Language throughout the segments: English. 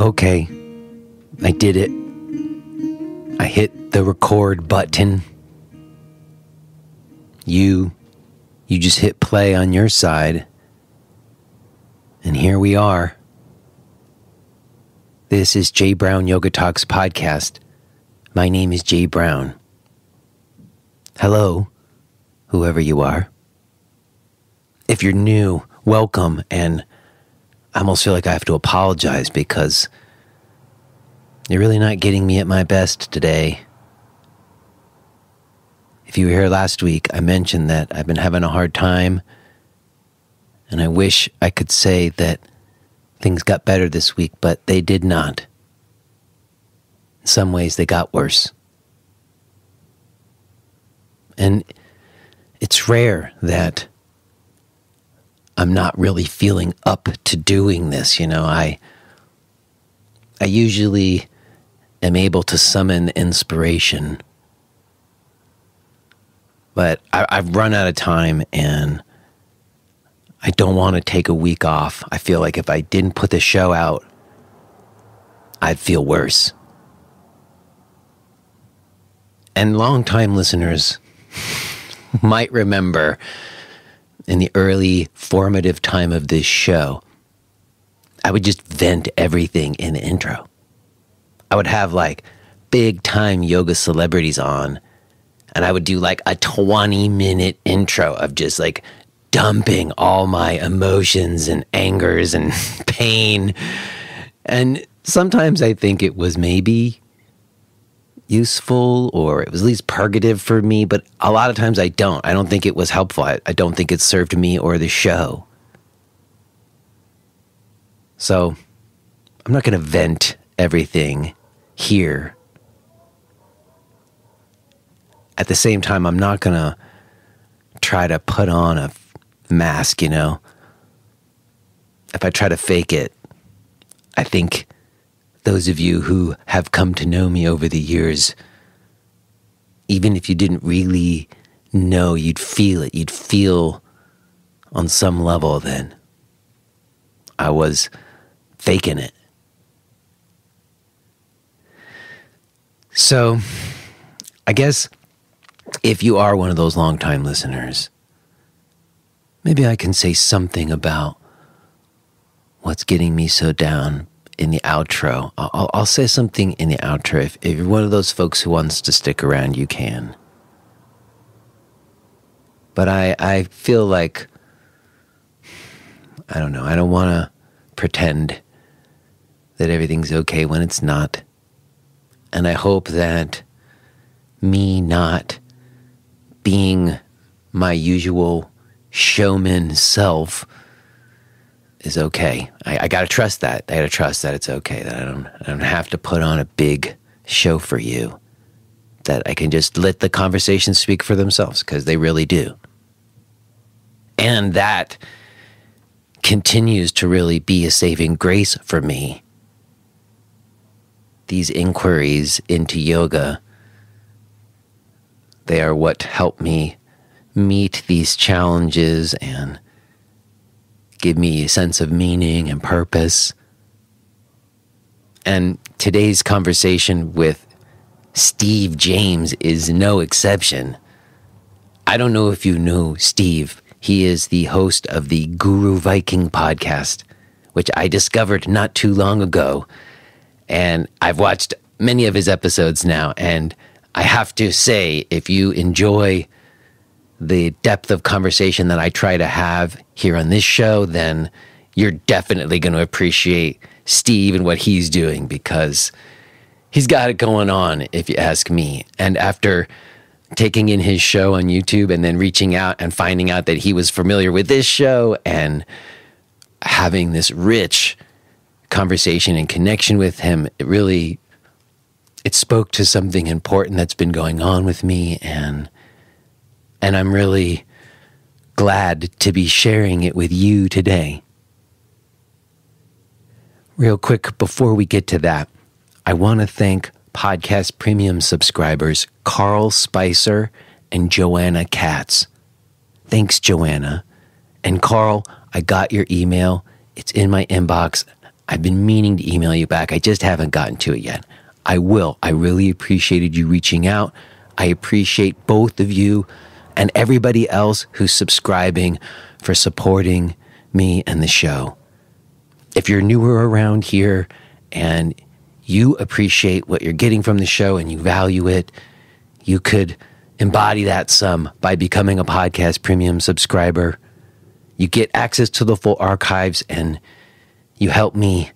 Okay, I did it. I hit the record button. You just hit play on your side. And here we are. This is Jay Brown Yoga Talks podcast. My name is Jay Brown. Hello, whoever you are. If you're new, welcome, and I almost feel like I have to apologize because you're really not getting me at my best today. If you were here last week, I mentioned that I've been having a hard time, and I wish I could say that things got better this week, but they did not. In some ways, they got worse. And it's rare that I'm not really feeling up to doing this. I usually am able to summon inspiration, but I've run out of time and I don't want to take a week off. I feel like if I didn't put the show out, I'd feel worse. And longtime listeners might remember in the early formative time of this show, I would just vent everything in the intro. I would have like big time yoga celebrities on, and I would do like a 20-minute intro of just like dumping all my emotions and angers and pain. And sometimes I think it was maybe useful, or it was at least purgative for me, but a lot of times I don't think it was helpful. I don't think it served me or the show. So I'm not going to vent everything here. At the same time, I'm not going to try to put on a mask, If I try to fake it, I think those of you who have come to know me over the years, even if you didn't really know, you'd feel it. You'd feel on some level then I was faking it. So I guess if you are one of those longtime listeners, maybe I can say something about what's getting me so down in the outro. I'll say something in the outro. If you're one of those folks who wants to stick around, you can. But I feel like, I don't know, I don't want to pretend that everything's okay when it's not. And I hope that me not being my usual showman self is okay. I gotta trust that. I gotta trust that it's okay. That I don't have to put on a big show for you. That I can just let the conversations speak for themselves, because they really do. And that continues to really be a saving grace for me. These inquiries into yoga, they are what help me meet these challenges and give me a sense of meaning and purpose. And today's conversation with Steve James is no exception. I don't know if you know Steve. He is the host of the Guru Viking podcast, which I discovered not too long ago. And I've watched many of his episodes now. And I have to say, if you enjoy the depth of conversation that I try to have here on this show, then you're definitely going to appreciate Steve and what he's doing, because he's got it going on, if you ask me. And after taking in his show on YouTube and then reaching out and finding out that he was familiar with this show and having this rich conversation and connection with him, it spoke to something important that's been going on with me, and I'm really glad to be sharing it with you today. Real quick, before we get to that, I want to thank podcast premium subscribers Carl Spicer and Joanna Katz. Thanks, Joanna. And Carl, I got your email. It's in my inbox. I've been meaning to email you back. I just haven't gotten to it yet. I will. I really appreciated you reaching out. I appreciate both of you and everybody else who's subscribing for supporting me and the show. If you're newer around here and you appreciate what you're getting from the show and you value it, you could embody that some by becoming a podcast premium subscriber. You get access to the full archives and you help me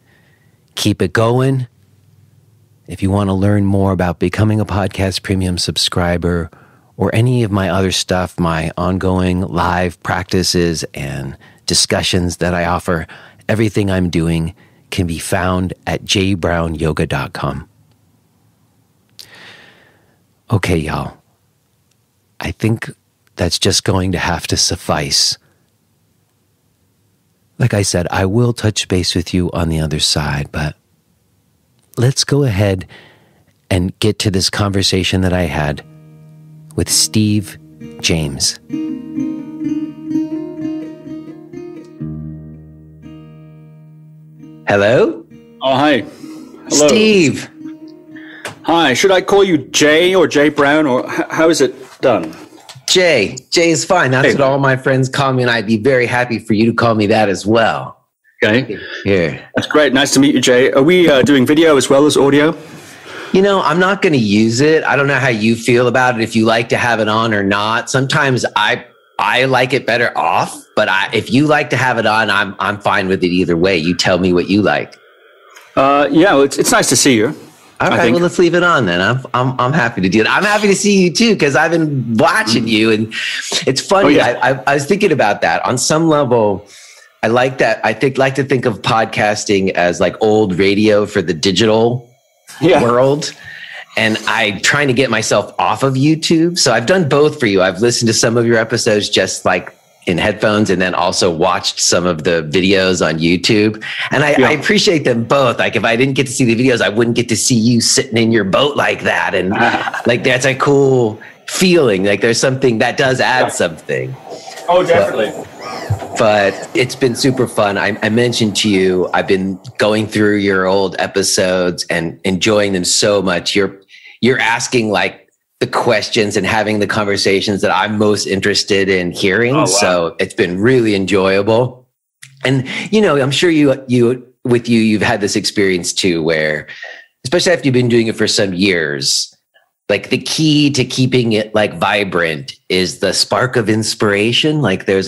keep it going. If you want to learn more about becoming a podcast premium subscriber or any of my other stuff, my ongoing live practices and discussions that I offer, everything I'm doing can be found at jbrownyoga.com. Okay, y'all. I think that's just going to have to suffice. Like I said, I will touch base with you on the other side, but let's go ahead and get to this conversation that I had with Steve James. Hello? Oh, hi. Hello. Steve. Hi. Should I call you Jay or Jay Brown, or how is it done? Jay. Jay is fine. That's what all my friends call me, and I'd be very happy for you to call me that as well. Okay. Here. That's great. Nice to meet you, Jay. Are we doing video as well as audio? You know, I'm not going to use it. I don't know how you feel about it, if you like to have it on or not. Sometimes I like it better off, but if you like to have it on, I'm fine with it either way. You tell me what you like. Yeah, well, it's nice to see you. All right, well, let's leave it on then. I'm happy to do it. I'm happy to see you too, because I've been watching you, and it's funny. Oh, yeah. I was thinking about that. On some level, I like that. I like to think of podcasting as like old radio for the digital world. And I'm trying to get myself off of YouTube. So I've done both for you. I've listened to some of your episodes just like in headphones, and then also watched some of the videos on YouTube. And I appreciate them both. Like if I didn't get to see the videos, I wouldn't get to see you sitting in your boat like that. And like, that's a cool feeling. Like there's something that does add something. Oh, definitely. But it's been super fun. I mentioned to you, I've been going through your old episodes and enjoying them so much. You're asking like the questions and having the conversations that I'm most interested in hearing. Oh, wow. So it's been really enjoyable. And, you know, I'm sure you've had this experience too, where, especially after you've been doing it for some years, like the key to keeping it like vibrant is the spark of inspiration. Like there's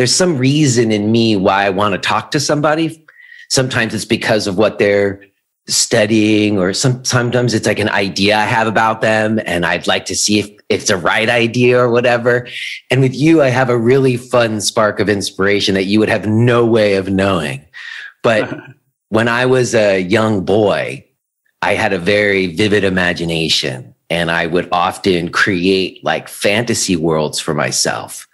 some reason in me why I want to talk to somebody. Sometimes it's because of what they're studying, or sometimes it's like an idea I have about them and I'd like to see if it's a right idea or whatever. And with you, I have a really fun spark of inspiration that you would have no way of knowing. But when I was a young boy, I had a very vivid imagination, and I would often create like fantasy worlds for myself.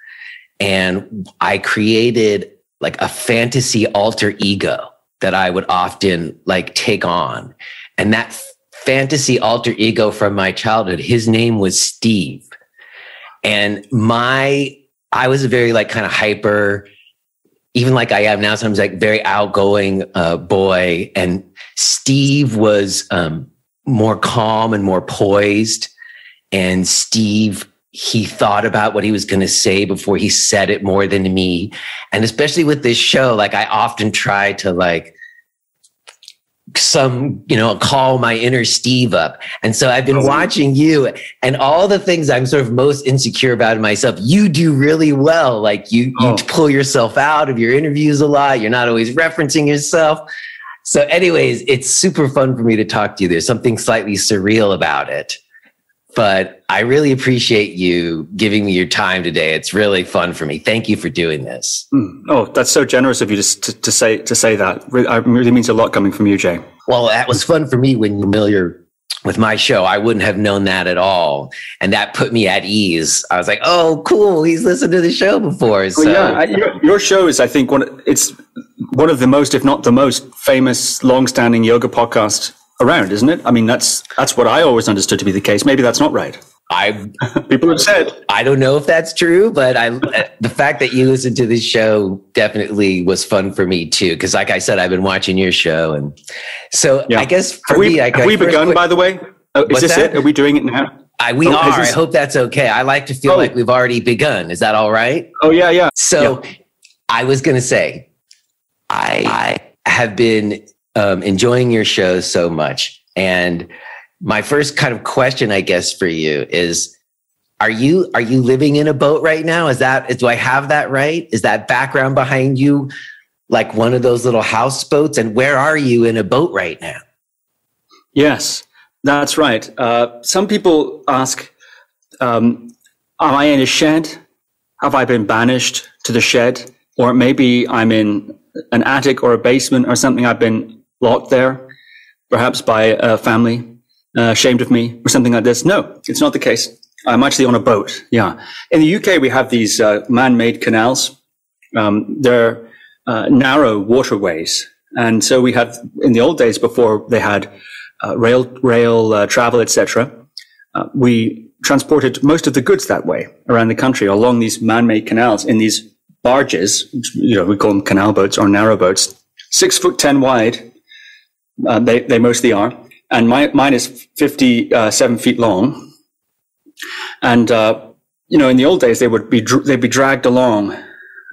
And I created like a fantasy alter ego that I would often like take on. And that fantasy alter ego from my childhood, his name was Steve. And I was a very like kind of hyper, even like I am now, sometimes like very outgoing boy. And Steve was more calm and more poised. And Steve, he thought about what he was going to say before he said it more than me. And especially with this show, like I often try to like call my inner Steve up. And so I've been watching you, and all the things I'm sort of most insecure about in myself, you do really well. Like you pull yourself out of your interviews a lot. You're not always referencing yourself. So anyways, it's super fun for me to talk to you. There's something slightly surreal about it. But I really appreciate you giving me your time today. It's really fun for me. Thank you for doing this. Oh, that's so generous of you to say that. It really means a lot coming from you, Jay. Well, that was fun for me when you're familiar with my show. I wouldn't have known that at all. And that put me at ease. I was like, oh, cool. He's listened to the show before. So. Well, yeah, your show is, I think, it's one of the most, if not the most famous, long-standing yoga podcast around, isn't it? I mean, that's what I always understood to be the case. Maybe that's not right. People have said. I don't know if that's true, but the fact that you listen to this show definitely was fun for me too. Because, like I said, I've been watching your show, and so I guess for me, have we begun? By the way, is this it? Are we doing it now? We are. I hope that's okay. I like to feel like we've already begun. Is that all right? Oh yeah. So I was going to say, I have been enjoying your show so much, and my first kind of question, I guess, for you is, are you living in a boat right now? Do I have that right? Is that background behind you like one of those little houseboats? And where are you in a boat right now? Yes, that's right. Some people ask, am I in a shed? Have I been banished to the shed? Or maybe I'm in an attic or a basement or something. I've been locked there, perhaps by a family. Ashamed of me or something like this. No, it's not the case. I'm actually on a boat. Yeah. In the UK, we have these man-made canals. They're narrow waterways. And so we had, in the old days before they had rail travel, etc., we transported most of the goods that way around the country along these man-made canals in these barges, which, we call them canal boats or narrow boats, 6'10" wide. They mostly are. And mine is 57 feet long. And, in the old days, they'd be dragged along,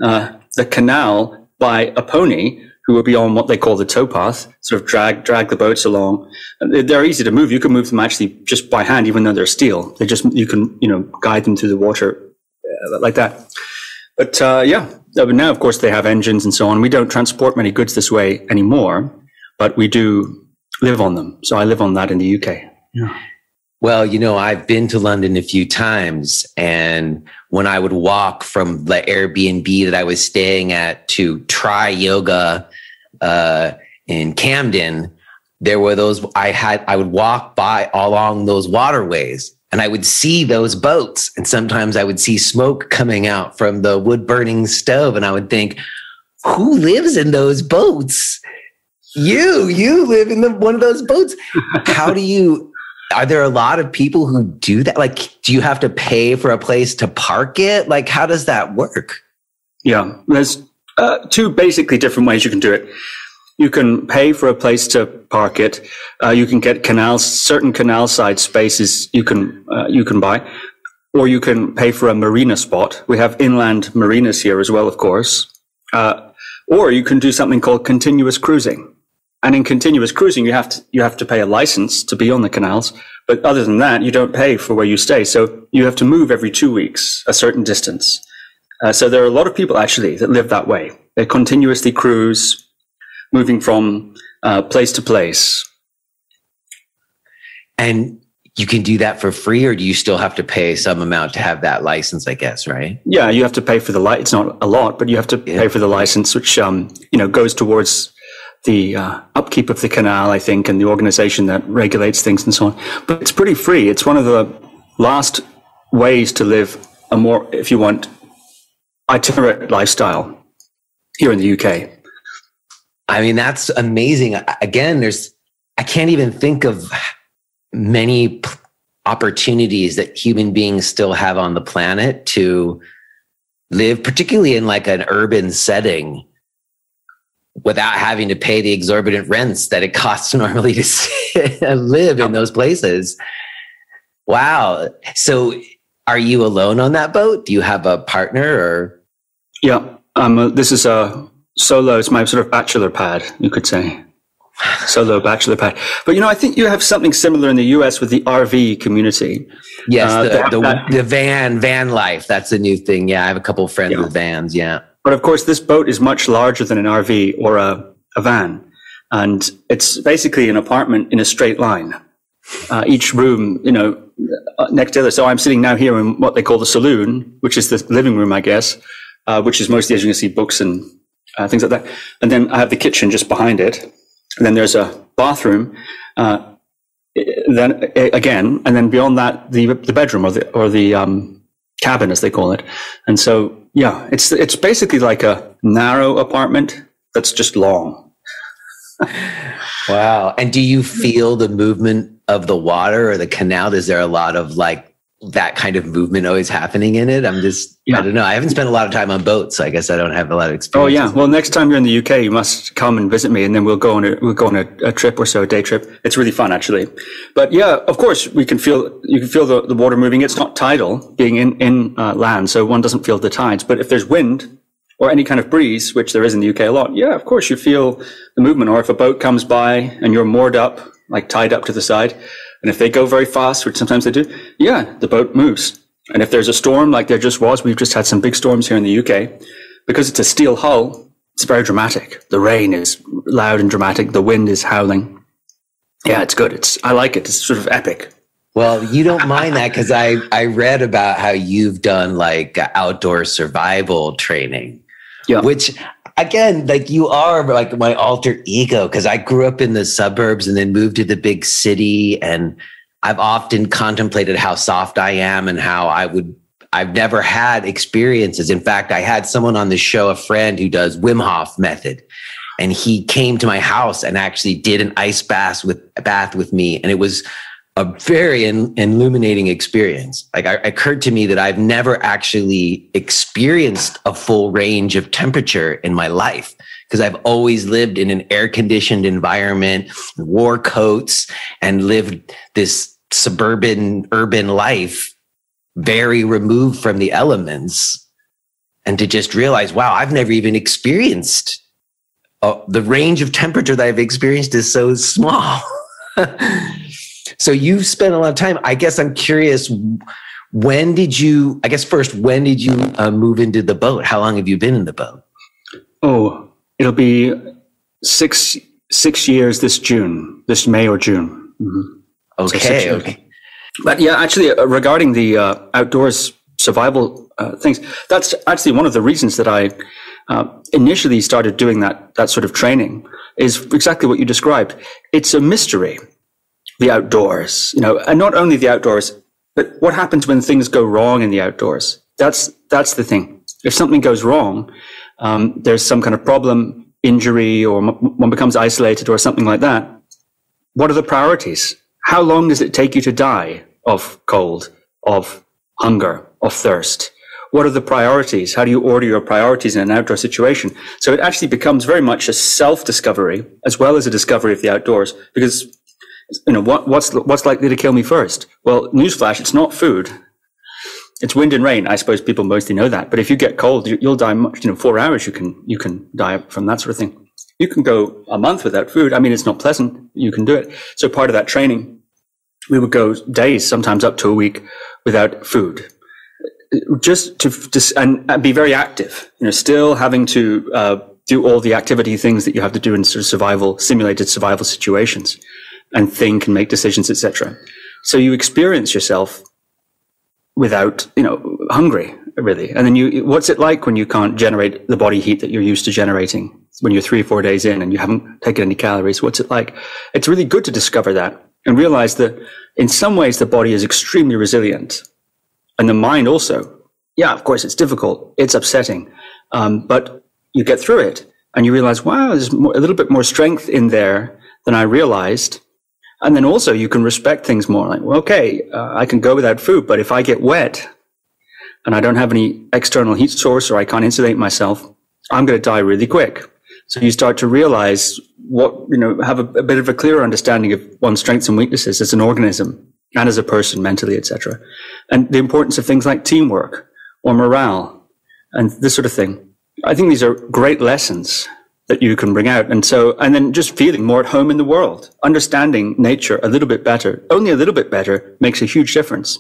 the canal by a pony who would be on what they call the towpath, sort of drag the boats along. They're easy to move. You can move them actually just by hand, even though they're steel. You can guide them through the water like that. But, but now, of course, they have engines and so on. We don't transport many goods this way anymore, but we do live on them. So I live on that in the UK. Yeah. Well, I've been to London a few times, and when I would walk from the Airbnb that I was staying at to try yoga in Camden, there were I would walk by along those waterways, and I would see those boats, and sometimes I would see smoke coming out from the wood burning stove, and I would think, who lives in those boats? You live in one of those boats. Are there a lot of people who do that? Like, do you have to pay for a place to park it? Like, how does that work? Yeah, there's two basically different ways you can do it. You can pay for a place to park it. You can get certain canal side spaces you can buy, or you can pay for a marina spot. We have inland marinas here as well, of course. Or you can do something called continuous cruising. And in continuous cruising, you have to pay a license to be on the canals. But other than that, you don't pay for where you stay. So you have to move every 2 weeks, a certain distance. So there are a lot of people actually that live that way. They continuously cruise, moving from place to place. And you can do that for free, or do you still have to pay some amount to have that license, I guess, right? Yeah, you have to pay for the license. It's not a lot, but you have to pay for the license, which, goes towards the upkeep of the canal, I think, and the organization that regulates things and so on. But it's pretty free. It's one of the last ways to live a more, if you want, itinerant lifestyle here in the UK. I mean, that's amazing. Again, I can't even think of many opportunities that human beings still have on the planet to live, particularly in like an urban setting, without having to pay the exorbitant rents that it costs normally to live in those places. Wow. So are you alone on that boat? Do you have a partner or? Yeah. This is a solo. It's my sort of bachelor pad, you could say. Solo bachelor pad. But, I think you have something similar in the US with the RV community. Yes. The van life. That's a new thing. Yeah. I have a couple of friends with vans. Yeah. But of course, this boat is much larger than an RV or a van. And it's basically an apartment in a straight line. Each room, next to the other. So I'm sitting now here in what they call the saloon, which is the living room, I guess, which is mostly, as you can see, books and things like that. And then I have the kitchen just behind it. And then there's a bathroom. Then again, and then beyond that, the bedroom or the cabin, as they call it. And so, yeah, it's basically like a narrow apartment that's just long. Wow. And do you feel the movement of the water or the canal? Is there a lot of like that kind of movement always happening in it. I don't know. I haven't spent a lot of time on boats, so I guess I don't have a lot of experience. Oh yeah. Well, next time you're in the UK, you must come and visit me, and then we'll go on a trip or so, a day trip. It's really fun, actually. But yeah, of course, you can feel the water moving. It's not tidal being in land, so one doesn't feel the tides. But if there's wind or any kind of breeze, which there is in the UK a lot, yeah, of course you feel the movement. Or if a boat comes by and you're moored up, like tied up to the side, and if they go very fast, which sometimes they do, yeah, the boat moves. And if there's a storm like there just was, we've just had some big storms here in the UK, because it's a steel hull, it's very dramatic. The rain is loud and dramatic. The wind is howling. Yeah, it's good. I like it. It's sort of epic. Well, you don't mind that, because I read about how you've done like outdoor survival training, which again, like you are like my alter ego, because I grew up in the suburbs and then moved to the big city. And I've often contemplated how soft I am and how I've never had experiences. In fact, I had someone on the show, a friend who does Wim Hof method, and he came to my house and actually did an ice bath with me. And it was a very illuminating experience. Like, it occurred to me that I've never actually experienced a full range of temperature in my life, because I've always lived in an air-conditioned environment, wore coats, and lived this suburban, urban life very removed from the elements. And to just realize, wow, I've never even experienced the range of temperature that I've experienced is so small. So you've spent a lot of time. I guess I'm curious, when did you move into the boat? How long have you been in the boat? Oh, it'll be six years this May or June. Mm-hmm. Okay. But yeah, actually, regarding the outdoors survival things, that's actually one of the reasons that I initially started doing that sort of training, is exactly what you described. It's a mystery, the outdoors, and not only the outdoors, but what happens when things go wrong in the outdoors. That's the thing. If something goes wrong, there's some kind of problem, injury, or one becomes isolated or something like that. What are the priorities? How long does it take you to die of cold, of hunger, of thirst? What are the priorities? How do you order your priorities in an outdoor situation? So it actually becomes very much a self-discovery as well as a discovery of the outdoors, because what's likely to kill me first? Well, newsflash, it's not food. It's wind and rain. I suppose people mostly know that. But if you get cold, you'll die much, 4 hours, you can die from that sort of thing. You can go a month without food. I mean, it's not pleasant. You can do it. So part of that training, we would go days, sometimes up to a week without food, just and be very active, still having to do all the activity things that you have to do in sort of simulated survival situations, and think and make decisions, etc. So you experience yourself without, hungry, really. And then what's it like when you can't generate the body heat that you're used to generating when you're 3 or 4 days in and you haven't taken any calories? What's it like? It's really good to discover that and realize that in some ways the body is extremely resilient, and the mind also. Yeah, of course, it's difficult. It's upsetting. But you get through it and you realize, wow, there's a little bit more strength in there than I realized. And then also you can respect things more. Like, well, okay, I can go without food, but if I get wet and I don't have any external heat source, or I can't insulate myself, I'm going to die really quick. So you start to realize have a bit of a clearer understanding of one's strengths and weaknesses as an organism and as a person, mentally, etc. And the importance of things like teamwork or morale and this sort of thing. I think these are great lessons that you can bring out. And then just feeling more at home in the world, understanding nature a little bit better, only a little bit better, makes a huge difference.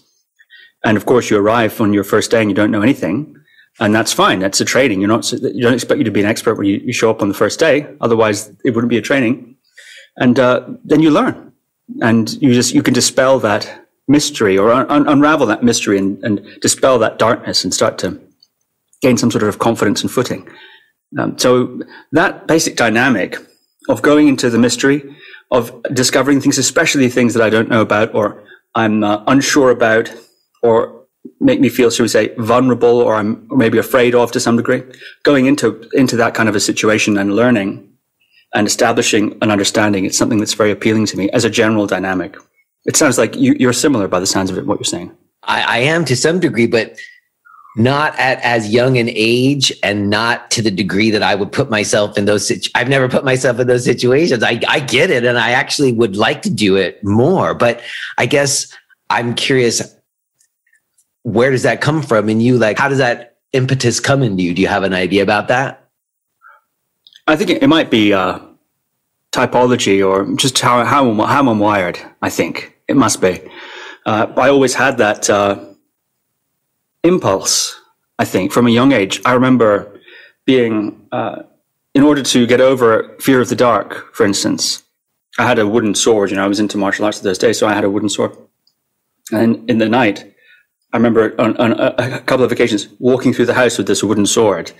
And of course, you arrive on your first day and you don't know anything, and that's fine. That's a training. You don't expect you to be an expert when you show up on the first day. Otherwise, it wouldn't be a training. And then you learn, and you can dispel that mystery, or unravel that mystery, and dispel that darkness, and start to gain some sort of confidence and footing. So that basic dynamic of going into the mystery, of discovering things, especially things that I don't know about, or I'm unsure about, or make me feel, shall we say, vulnerable, or I'm maybe afraid of to some degree, going into that kind of a situation and learning and establishing an understanding, it's something that's very appealing to me as a general dynamic. It sounds like you're similar by the sounds of it, what you're saying. I am to some degree, but not at as young an age and not to the degree that I would put myself in those. I've never put myself in those situations. I get it. And I actually would like to do it more, but I guess I'm curious, where does that come from in you? Like, how does that impetus come into you? Do you have an idea about that? I think it might be typology or just how I'm wired. I think it must be. I always had that impulse, I think, from a young age. I remember being, in order to get over fear of the dark, for instance, I had a wooden sword. I was into martial arts those days, so I had a wooden sword. And in the night, I remember on a couple of occasions walking through the house with this wooden sword.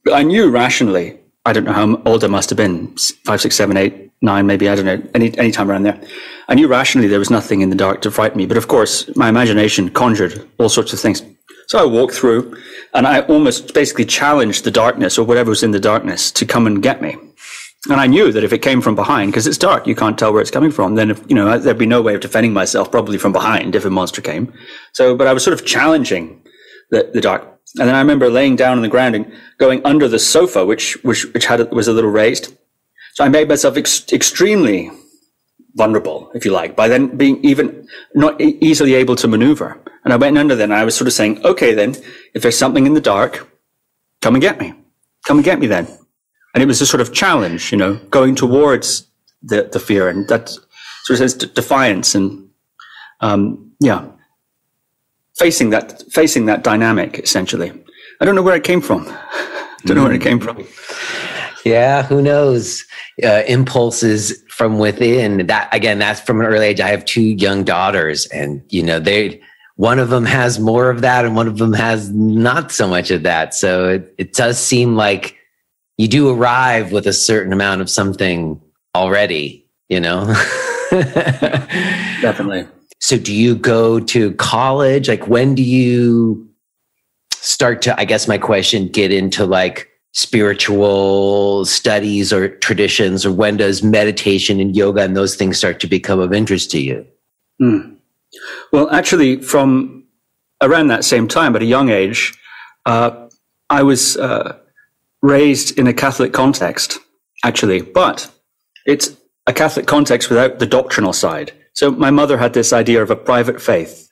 But I knew rationally, I don't know how old I must have been, 5, 6, 7, 8, 9, maybe, I don't know, any time around there. I knew rationally there was nothing in the dark to frighten me. But of course, my imagination conjured all sorts of things. So I walked through and I almost basically challenged the darkness or whatever was in the darkness to come and get me. And I knew that if it came from behind, because it's dark, you can't tell where it's coming from, then there'd be no way of defending myself, probably from behind if a monster came. But I was sort of challenging the dark. And then I remember laying down on the ground and going under the sofa, which was a little raised. So I made myself extremely vulnerable, if you like, by then being even not easily able to maneuver. And I went under then, and I was sort of saying, okay, then, if there's something in the dark, come and get me. Come and get me then. And it was a sort of challenge, going towards the fear, and that sort of says defiance and, facing that dynamic, essentially. I don't know where it came from. Yeah, who knows? Impulses from within. That again, that's from an early age. I have 2 young daughters, and one of them has more of that, and one of them has not so much of that. So it does seem like you do arrive with a certain amount of something already, Definitely. So do you go to college? Like, when do you start to, I guess my question, get into like spiritual studies or traditions, or when does meditation and yoga and those things start to become of interest to you? Well, actually, from around that same time, at a young age, I was raised in a Catholic context, actually, but it's a Catholic context without the doctrinal side. So my mother had this idea of a private faith,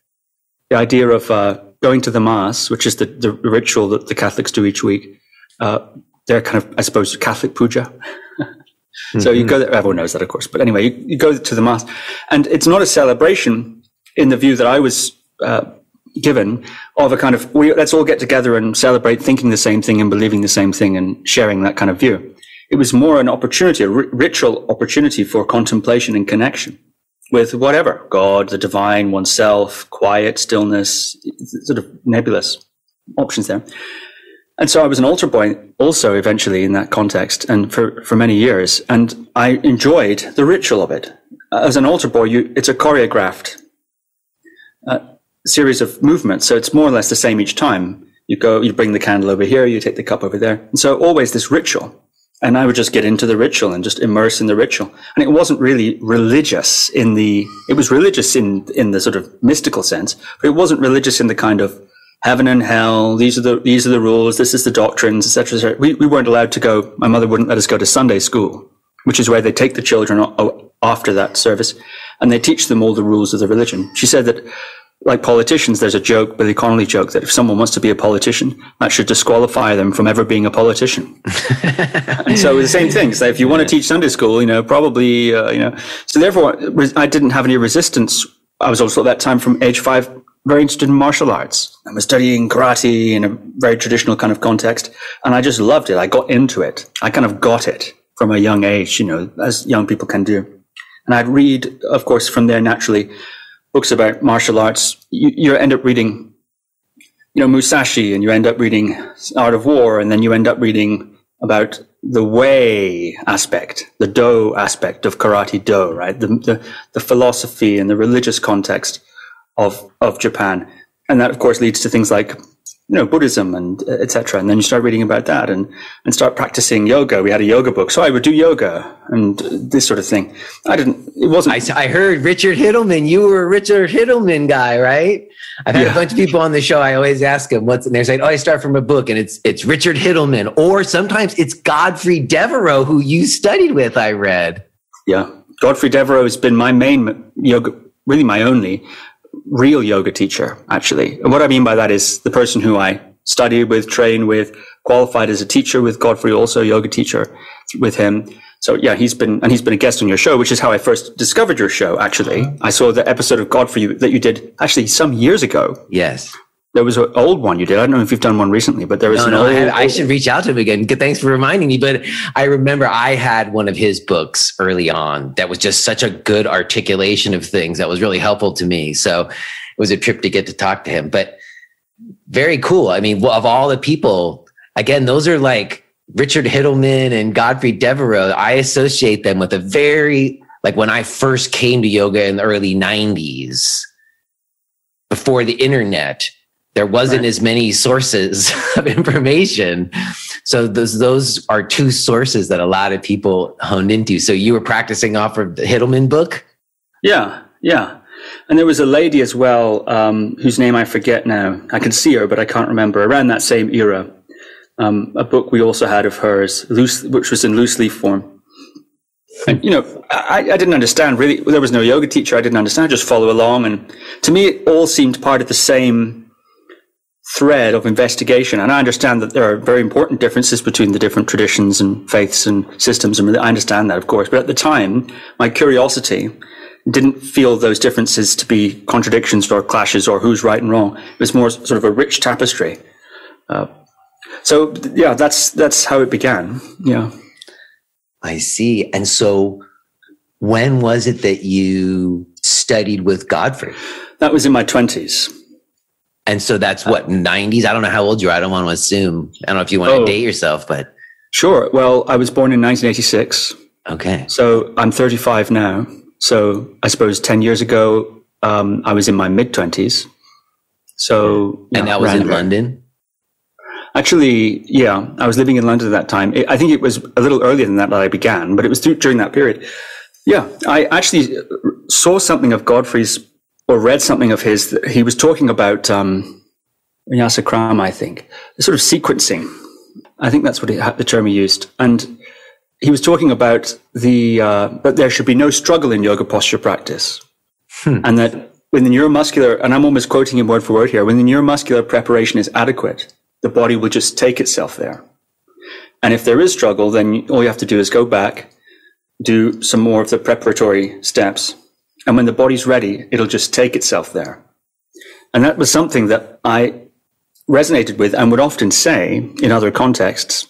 the idea of going to the Mass, which is the ritual that the Catholics do each week. They're kind of, I suppose, Catholic puja. So you go there, everyone knows that, of course. But anyway, you go to the Mass, and it's not a celebration in the view that I was given of a kind of, let's all get together and celebrate thinking the same thing and believing the same thing and sharing that kind of view. It was more an opportunity, a ritual opportunity for contemplation and connection with whatever, God, the divine, oneself, quiet, stillness, sort of nebulous options there. And so I was an altar boy also eventually in that context, and for many years, and I enjoyed the ritual of it. As an altar boy, it's a choreographed series of movements, so it's more or less the same each time. You bring the candle over here, you take the cup over there, and so always this ritual. And I would just get into the ritual and just immerse in the ritual. And it wasn't really religious it was religious in the sort of mystical sense, but it wasn't religious in the kind of heaven and hell. These are the rules. This is the doctrines, etc. Et we weren't allowed to go. My mother wouldn't let us go to Sunday school, which is where they take the children after that service and they teach them all the rules of the religion. She said that, like politicians, there's a joke, Billy Connolly joke, that if someone wants to be a politician, that should disqualify them from ever being a politician. And so the same thing. So if you want to teach Sunday school, probably, so therefore I didn't have any resistance. I was also at that time from age 5, very interested in martial arts. I was studying karate in a very traditional kind of context. And I just loved it. I got into it. I kind of got it from a young age, as young people can do. And I'd read, of course, from there naturally, books about martial arts. You end up reading, Musashi, and you end up reading Art of War, and then you end up reading about the way aspect, the do aspect of karate do, right? The philosophy and the religious context of Japan. And that, of course, leads to things like Buddhism and etc. And then you start reading about that and start practicing yoga. We had a yoga book. So I would do yoga and this sort of thing. I heard Richard Hittleman. You were a Richard Hittleman guy, right? I've had a bunch of people on the show. I always ask them and they're saying, I start from a book, and it's Richard Hittleman, or sometimes it's Godfrey Devereux, who you studied with, I read. Yeah. Godfrey Devereux has been my main yoga, really my only real yoga teacher, actually. And what I mean by that is the person who I studied with, trained with, qualified as a teacher with Godfrey, also a yoga teacher with him. So yeah, he's been a guest on your show, which is how I first discovered your show, actually. I saw the episode of Godfrey that you did actually some years ago. Yes. There was an old one you did. I don't know if you've done one recently, but there was I should reach out to him again. Thanks for reminding me. But I remember I had one of his books early on that was just such a good articulation of things that was really helpful to me. So it was a trip to get to talk to him. But very cool. I mean, of all the people, again, those are like Richard Hittleman and Godfrey Devereux. I associate them with like when I first came to yoga in the early 90s, before the internet, there wasn't as many sources of information. So those are two sources that a lot of people honed into. So you were practicing off of the Hittleman book? Yeah. And there was a lady as well, whose name I forget now. I can see her, but I can't remember. Around that same era, a book we also had of hers, which was in loose leaf form. And, I didn't understand really. There was no yoga teacher. I didn't understand. I just follow along. And to me, it all seemed part of the same thread of investigation. And I understand that there are very important differences between the different traditions and faiths and systems. And I understand that, of course. But at the time, my curiosity didn't feel those differences to be contradictions or clashes or who's right and wrong. It was more sort of a rich tapestry. So yeah, that's how it began. Yeah. I see. And so when was it that you studied with Godfrey? That was in my 20s. And so that's what, 90s? I don't know how old you are. I don't want to assume. I don't know if you want to date yourself, but. Sure. Well, I was born in 1986. Okay. So I'm 35 now. So I suppose 10 years ago, I was in my mid-20s. So. And that was in London? Actually, yeah, I was living in London at that time. I think it was a little earlier than that I began, but it was during that period. Yeah, I actually saw something of Godfrey's, or read something of his. That he was talking about vinyasa krama, I think, the sort of sequencing. I think that's what the term he used. And he was talking about that there should be no struggle in yoga posture practice. And that when the neuromuscular, and I'm almost quoting him word for word here, when the neuromuscular preparation is adequate, the body will just take itself there. And if there is struggle, then all you have to do is go back, do some more of the preparatory steps. And when the body's ready, it'll just take itself there. And that was something that I resonated with and would often say in other contexts.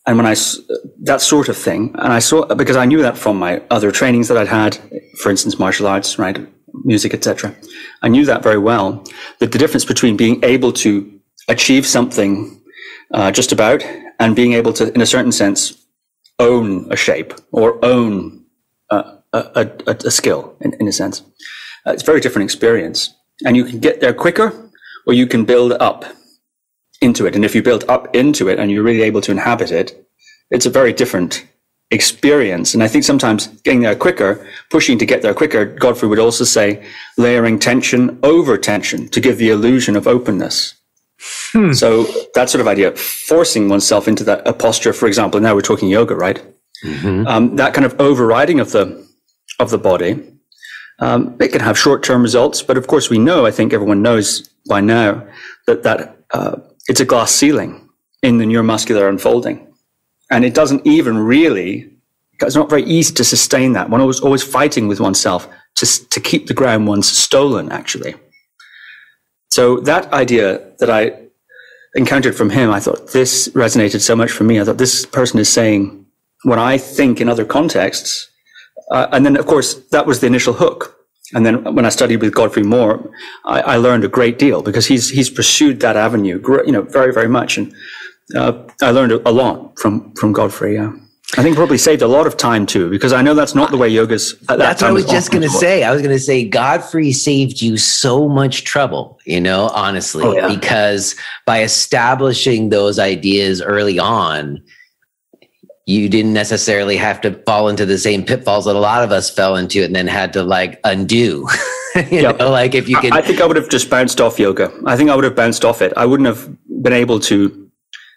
And that sort of thing. And I saw, because I knew that from my other trainings that I'd had, for instance, martial arts, right? Music, etc. I knew that very well, that the difference between being able to achieve something just about and being able to, in a certain sense, own a shape or own a skill, in a sense. It's a very different experience. And you can get there quicker, or you can build up into it. And if you build up into it and you're really able to inhabit it, it's a very different experience. And I think sometimes getting there quicker, pushing to get there quicker, Godfrey would also say, layering tension over tension to give the illusion of openness. So that sort of idea, forcing oneself into a posture, for example, now we're talking yoga, right? Mm-hmm. That kind of overriding of the body, it can have short-term results, but of course we know, I think everyone knows by now, that it's a glass ceiling in the neuromuscular unfolding. And it doesn't even really, it's not very easy to sustain that. One was always fighting with oneself to keep the ground once stolen, actually. So that idea that I encountered from him, I thought this resonated so much for me. I thought this person is saying what I think in other contexts. And then, of course, that was the initial hook. And then when I studied with Godfrey more, I learned a great deal because he's pursued that avenue, very, very much. And I learned a lot from Godfrey. Yeah. I think probably saved a lot of time too, because I know that's not the way yoga's at that That's time. what I was just going to say. I was going to say Godfrey saved you so much trouble, honestly, because by establishing those ideas early on, you didn't necessarily have to fall into the same pitfalls that a lot of us fell into and then had to undo. Like if you can. I think I would have just bounced off yoga. I think I would have bounced off it. I wouldn't have been able to.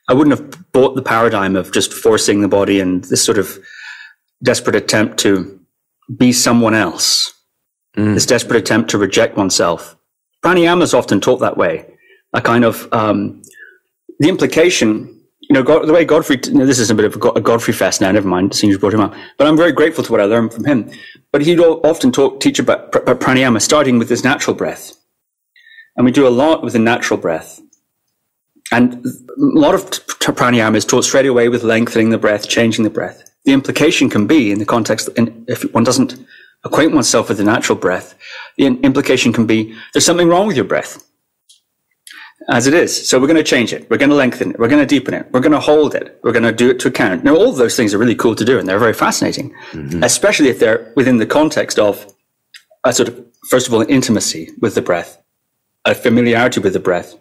I wouldn't have bought the paradigm of just forcing the body and this sort of desperate attempt to be someone else. This desperate attempt to reject oneself. Pranayama is often taught that way. A kind of the implication. The way Godfrey, this is a bit of a Godfrey fest now, never mind, seems you brought him up. But I'm very grateful to what I learned from him. But he'd often teach about pranayama, starting with this natural breath. And we do a lot with the natural breath. And a lot of pranayama is taught straight away with lengthening the breath, changing the breath. The implication can be, in the context, if one doesn't acquaint oneself with the natural breath, the implication can be, there's something wrong with your breath. As it is. So we're going to change it. We're going to lengthen it. We're going to deepen it. We're going to hold it. We're going to do it to account. Now, all of those things are really cool to do, and they're very fascinating, especially if they're within the context of a sort of, first of all, an intimacy with the breath, a familiarity with the breath.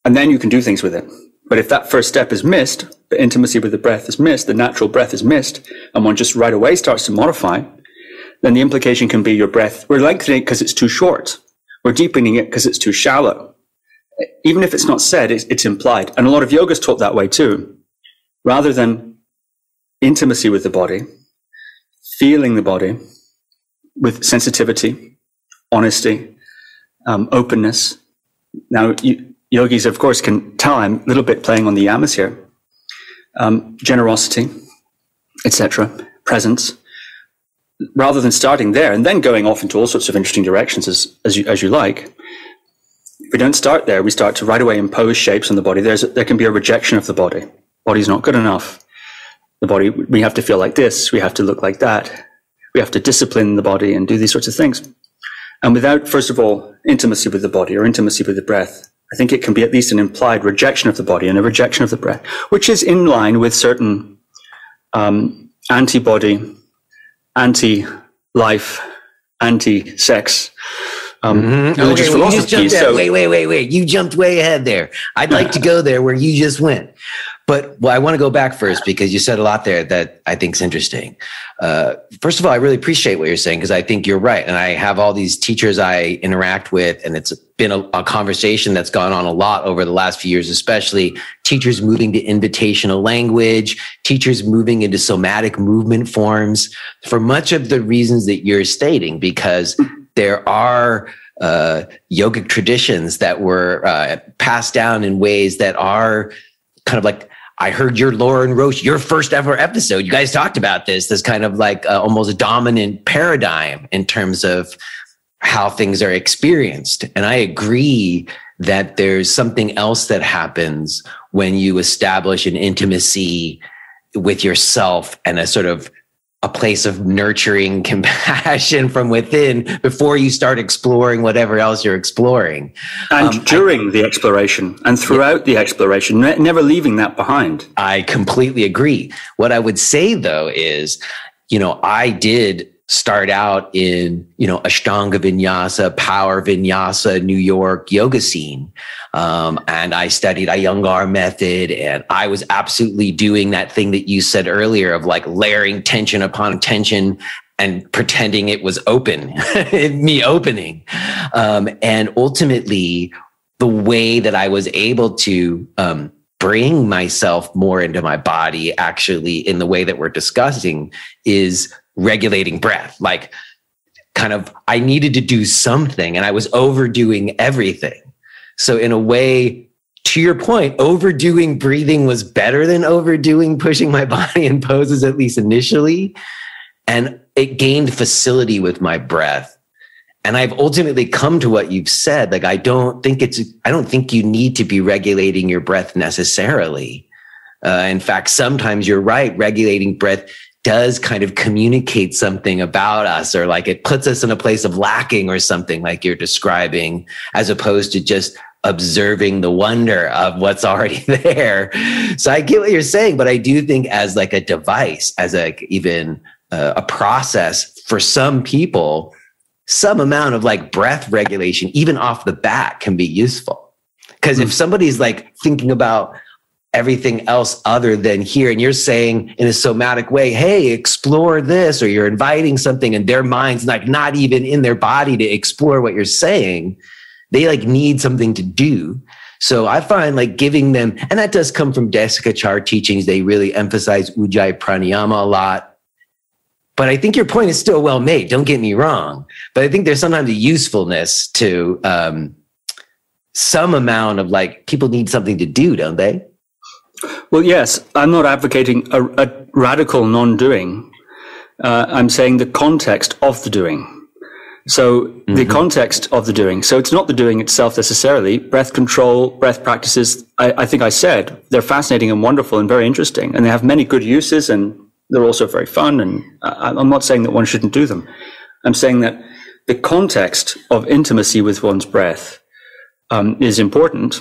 And then you can do things with it. But if that first step is missed, the intimacy with the breath is missed, the natural breath is missed, and one just right away starts to modify, then the implication can be your breath, we're lengthening it because it's too short. We're deepening it because it's too shallow. Even if it's not said, it's implied. And a lot of yoga's taught that way too. Rather than intimacy with the body, feeling the body with sensitivity, honesty, openness. Now, yogis, of course, can tell I'm a little bit playing on the yamas here. Generosity, etc., presence. Rather than starting there and then going off into all sorts of interesting directions as you like, if we don't start there, we start to right away impose shapes on the body. There can be a rejection of the body. Body's not good enough. The body, we have to feel like this. We have to look like that. We have to discipline the body and do these sorts of things. And without, first of all, intimacy with the body or intimacy with the breath, I think it can be at least an implied rejection of the body and a rejection of the breath, which is in line with certain anti-body, anti-life, anti-sex religious philosophy. Wait. You jumped way ahead there. I'd like to go there where you just went. But I want to go back first because you said a lot there that I think is interesting. First of all, I really appreciate what you're saying because I think you're right. And I have all these teachers I interact with, and it's been a conversation that's gone on a lot over the last few years, especially teachers moving to invitational language, teachers moving into somatic movement forms for much of the reasons that you're stating, because there are yogic traditions that were passed down in ways that are kind of like, I heard your Lauren Roche, your first ever episode. You guys talked about this kind of like almost a dominant paradigm in terms of how things are experienced. And I agree that there's something else that happens when you establish an intimacy with yourself and a sort of a place of nurturing compassion from within before you start exploring whatever else you're exploring. And during the exploration and throughout the exploration, never leaving that behind. I completely agree. What I would say though is, I did start out in, Ashtanga Vinyasa, Power Vinyasa, New York yoga scene. And I studied Iyengar method, and I was absolutely doing that thing that you said earlier of like layering tension upon tension and pretending it was open, me opening. And ultimately the way that I was able to, bring myself more into my body actually in the way that we're discussing is regulating breath. Like kind of, I needed to do something and I was overdoing everything. So in a way, to your point, overdoing breathing was better than overdoing pushing my body in poses, at least initially. And it gained facility with my breath. And I've ultimately come to what you've said. Like, I don't think you need to be regulating your breath necessarily. In fact, sometimes you're right. Regulating breath does kind of communicate something about us, or like it puts us in a place of lacking or something like you're describing, as opposed to just observing the wonder of what's already there. So I get what you're saying, but I do think as like a device, as even a process for some people, some amount of like breath regulation, even off the bat, can be useful. Because if somebody's like thinking about everything else other than here, and you're saying in a somatic way, hey, explore this, or you're inviting something, and their mind's like not even in their body to explore what you're saying, they like need something to do. So I find like giving them, and that does come from Desikachar teachings. They really emphasize Ujjayi Pranayama a lot. But I think your point is still well made. Don't get me wrong. But I think there's sometimes a usefulness to some amount of like, people need something to do, don't they? Well, yes, I'm not advocating a radical non-doing. I'm saying the context of the doing. So the context of the doing. So it's not the doing itself necessarily. Breath control, breath practices, I think I said, they're fascinating and wonderful and very interesting. And they have many good uses, and they're also very fun. And I'm not saying that one shouldn't do them. I'm saying that the context of intimacy with one's breath is important,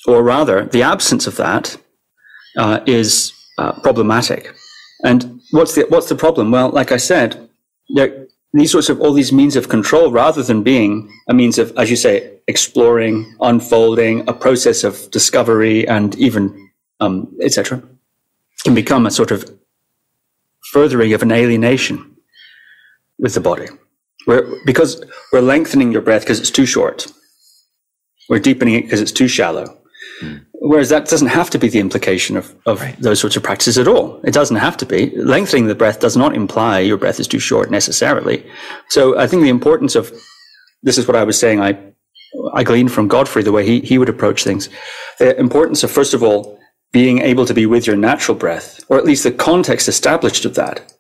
or rather, the absence of that is problematic. And what's the problem? Well, like I said, these sorts of all these means of control, rather than being a means of, as you say, exploring, unfolding, a process of discovery, and even etc., can become a sort of furthering of an alienation with the body, because we're lengthening your breath because it's too short, we're deepening it because it's too shallow. Whereas that doesn't have to be the implication of right. Those sorts of practices at all. It doesn't have to be. Lengthening the breath does not imply your breath is too short necessarily. So I think the importance of, this is what I was saying, I gleaned from Godfrey, the way he would approach things. The importance of, first of all, being able to be with your natural breath, or at least the context established of that.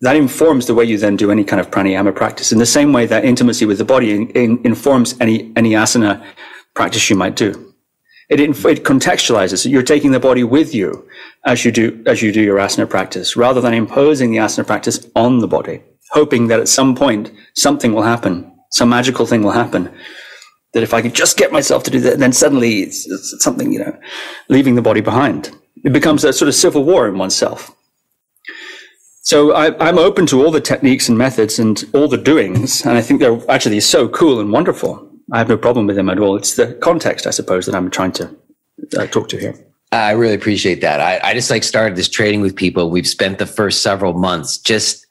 That informs the way you then do any kind of pranayama practice, in the same way that intimacy with the body informs any asana practice you might do. It contextualizes. You're taking the body with you as you do your asana practice, rather than imposing the asana practice on the body, hoping that at some point something will happen, some magical thing will happen. That if I could just get myself to do that, then suddenly it's something, leaving the body behind. It becomes a sort of civil war in oneself. So I'm open to all the techniques and methods and all the doings, and I think they're actually so cool and wonderful. I have no problem with them at all. It's the context, I suppose, that I'm trying to talk to here. I really appreciate that. I just started this training with people. We've spent the first several months just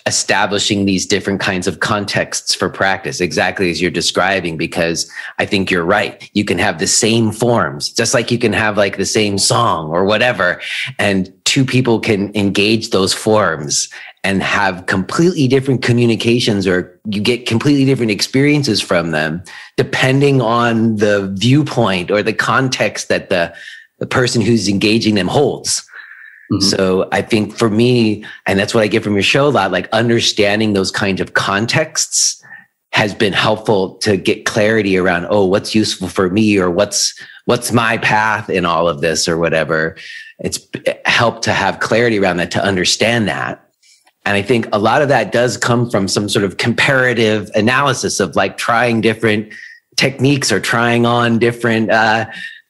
establishing these different kinds of contexts for practice, exactly as you're describing, because I think you're right. You can have the same forms, just like you can have like the same song or whatever, and two people can engage those forms and have completely different communications, or you get completely different experiences from them, depending on the viewpoint or the context that the person who's engaging them holds. Mm-hmm. So I think for me, and that's what I get from your show a lot, like understanding those kinds of contexts has been helpful to get clarity around, what's useful for me, or what's my path in all of this, or whatever. It's helped to have clarity around that, to understand that. And I think a lot of that does come from some sort of comparative analysis of like trying different techniques or trying on different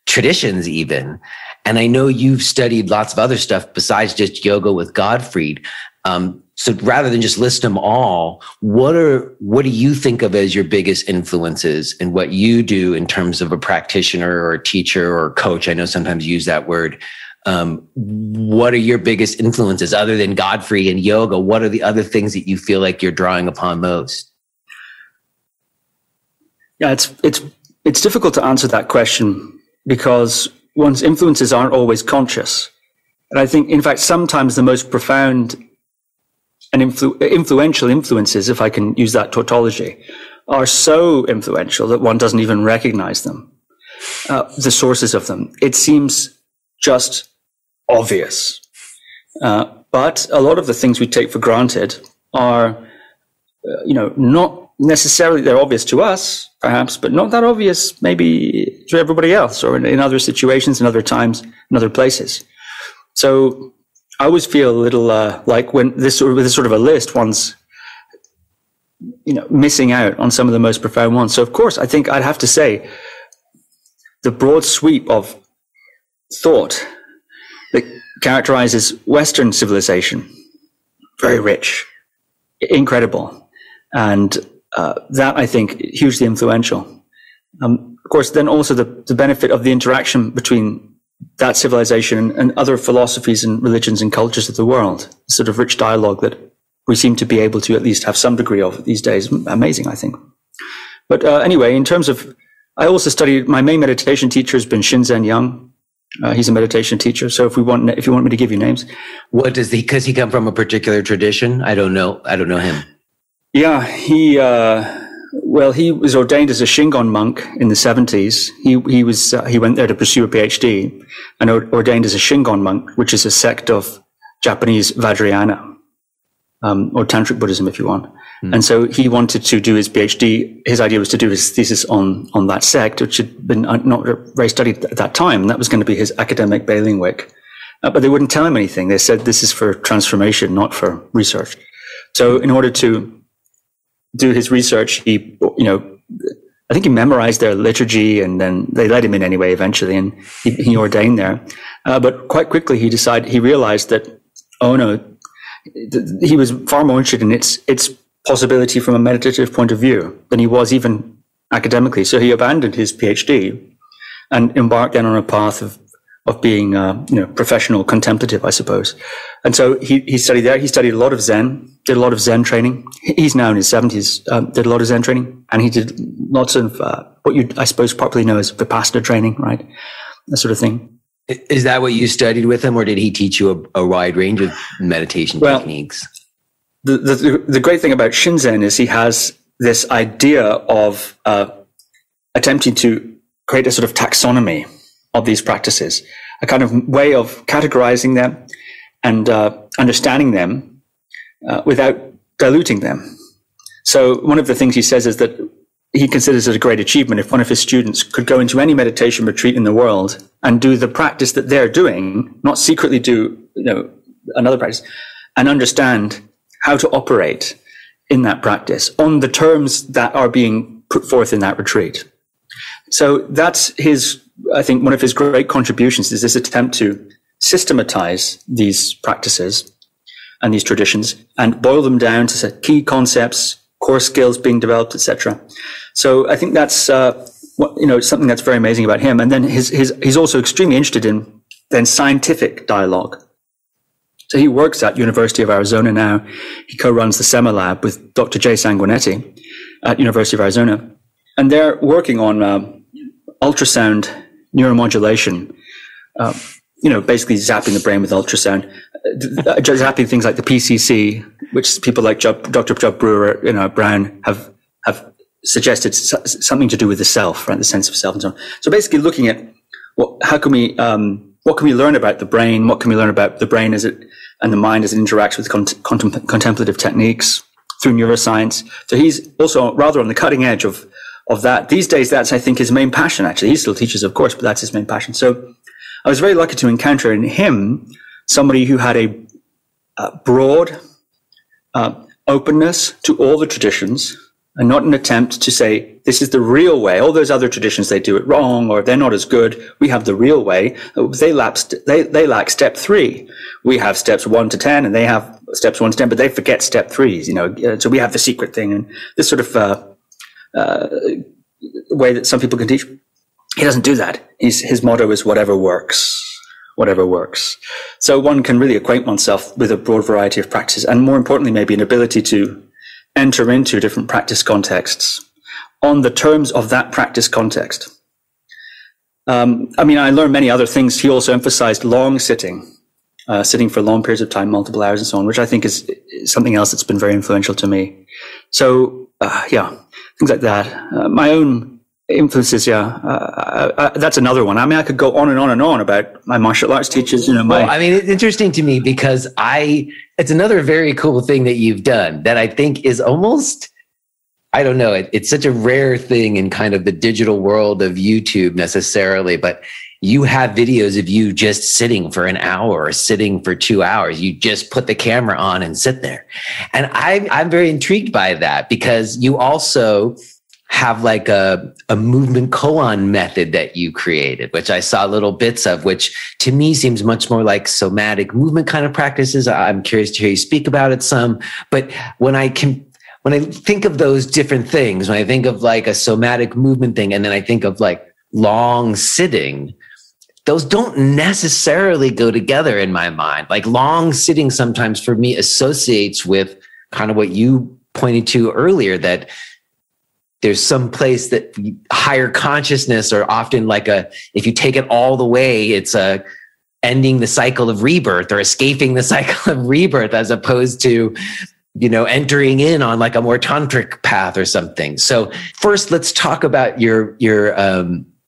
traditions even. And I know you've studied lots of other stuff besides just yoga with Godfrey. So rather than just list them all, what do you think of as your biggest influences in what you do in terms of a practitioner or a teacher or coach? I know sometimes you use that word. What are your biggest influences other than Godfrey and yoga? What are the other things that you feel like you're drawing upon most? Yeah, it's difficult to answer that question because one's influences aren't always conscious. And I think, in fact, sometimes the most profound and influential influences, if I can use that tautology, are so influential that one doesn't even recognize them, the sources of them. It seems just obvious. But a lot of the things we take for granted are, not necessarily, they're obvious to us, perhaps, but not that obvious maybe to everybody else, or in other situations, in other times, in other places. So I always feel a little like when this sort of a list, one's missing out on some of the most profound ones. So of course, I think I'd have to say the broad sweep of thought that characterizes Western civilization, very rich, incredible, and that I think hugely influential. Of course, then also the benefit of the interaction between that civilization and other philosophies and religions and cultures of the world, sort of rich dialogue that we seem to be able to at least have some degree of these days. Amazing, I think. But anyway, in terms of, I also studied, my main meditation teacher has been Shinzen Young. He's a meditation teacher. So if you want me to give you names. What does because he come from a particular tradition? I don't know him. Yeah, he was ordained as a Shingon monk in the 70s. He went there to pursue a PhD and ordained as a Shingon monk, which is a sect of Japanese Vajrayana, or Tantric Buddhism, if you want. Mm. And so he wanted to do his PhD. His idea was to do his thesis on that sect, which had been not very studied at that time. And that was going to be his academic bailiwick. But they wouldn't tell him anything. They said, this is for transformation, not for research. So in order to do his research, I think he memorized their liturgy, and then they let him in anyway eventually, and he ordained there. But quite quickly he realized that, oh no, he was far more interested in its possibility from a meditative point of view than he was even academically. So he abandoned his PhD and embarked then on a path of being, professional contemplative, I suppose. And so he studied there. He studied a lot of Zen, did a lot of Zen training. He's now in his 70s, did a lot of Zen training, and he did lots of what you, I suppose, properly know as Vipassana training, right? That sort of thing. Is that what you studied with him, or did he teach you a wide range of meditation techniques? The great thing about Shinzen is he has this idea of attempting to create a sort of taxonomy of these practices, a kind of way of categorizing them and understanding them without diluting them. So one of the things he says is that he considers it a great achievement if one of his students could go into any meditation retreat in the world and do the practice that they're doing, not secretly do another practice, and understand how to operate in that practice on the terms that are being put forth in that retreat. So that's I think one of his great contributions is this attempt to systematize these practices and these traditions and boil them down to key concepts, core skills being developed, etc. So I think that's something that's very amazing about him. And then he's also extremely interested in then scientific dialogue. So he works at University of Arizona now. He co-runs the SEMA lab with Dr. Jay Sanguinetti at University of Arizona, and they're working on ultrasound neuromodulation. Basically zapping the brain with ultrasound, zapping things like the PCC, which people like Dr. Judd Brewer, Brown have suggested something to do with the self, right? The sense of self and so on. So basically looking at what can we learn about the brain? What can we learn about the brain and the mind as it interacts with contemplative techniques through neuroscience? So he's also rather on the cutting edge of that. These days, that's, I think, his main passion, actually. He still teaches, of course, but that's his main passion. So I was very lucky to encounter in him somebody who had a broad openness to all the traditions, and not an attempt to say, this is the real way. All those other traditions, they do it wrong, or they're not as good. We have the real way. They lack step 3. We have steps 1 to 10, and they have steps 1 to 10, but they forget step 3s, so we have the secret thing, and this sort of way that some people can teach. He doesn't do that. His motto is whatever works. Whatever works. So one can really acquaint oneself with a broad variety of practices, and more importantly, maybe an ability to enter into different practice contexts on the terms of that practice context. I learned many other things. He also emphasized long sitting for long periods of time, multiple hours and so on, which I think is something else that's been very influential to me. So, things like that. My own influences, that's another one. I could go on and on and on about my martial arts teachers. It's interesting to me because it's another very cool thing that you've done that I think is almost, I don't know, it's such a rare thing in kind of the digital world of YouTube necessarily, but you have videos of you just sitting for an hour or sitting for 2 hours. You just put the camera on and sit there. And I'm very intrigued by that, because you also have like a movement koan method that you created, which I saw little bits of, which to me seems much more like somatic movement kind of practices. I'm curious to hear you speak about it some. But when I think of those different things, when I think of like a somatic movement thing, and then I think of like long sitting, those don't necessarily go together in my mind. Like long sitting sometimes for me associates with kind of what you pointed to earlier, that there's some place that higher consciousness, or often like if you take it all the way, it's ending the cycle of rebirth or escaping the cycle of rebirth, as opposed to, entering in on like a more tantric path or something. So first, let's talk about your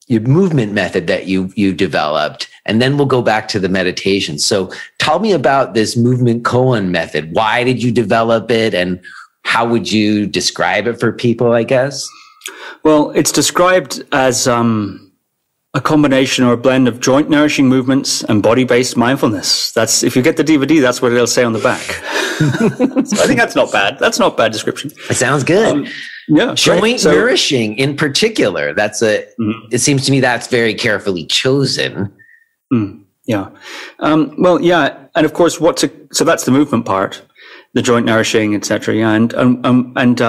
movement method that you developed, and then we'll go back to the meditation. So tell me about this movement koan method. Why did you develop it, and how would you describe it for people, I guess? Well, it's described as a combination or a blend of joint nourishing movements and body-based mindfulness. That's, if you get the DVD, that's what it'll say on the back. So I think that's not bad. That's not a bad description. It sounds good. Yeah, joint nourishing in particular. It seems to me that's very carefully chosen. Yeah. Well, yeah. And of course, so that's the movement part, the joint nourishing, etc. Yeah. And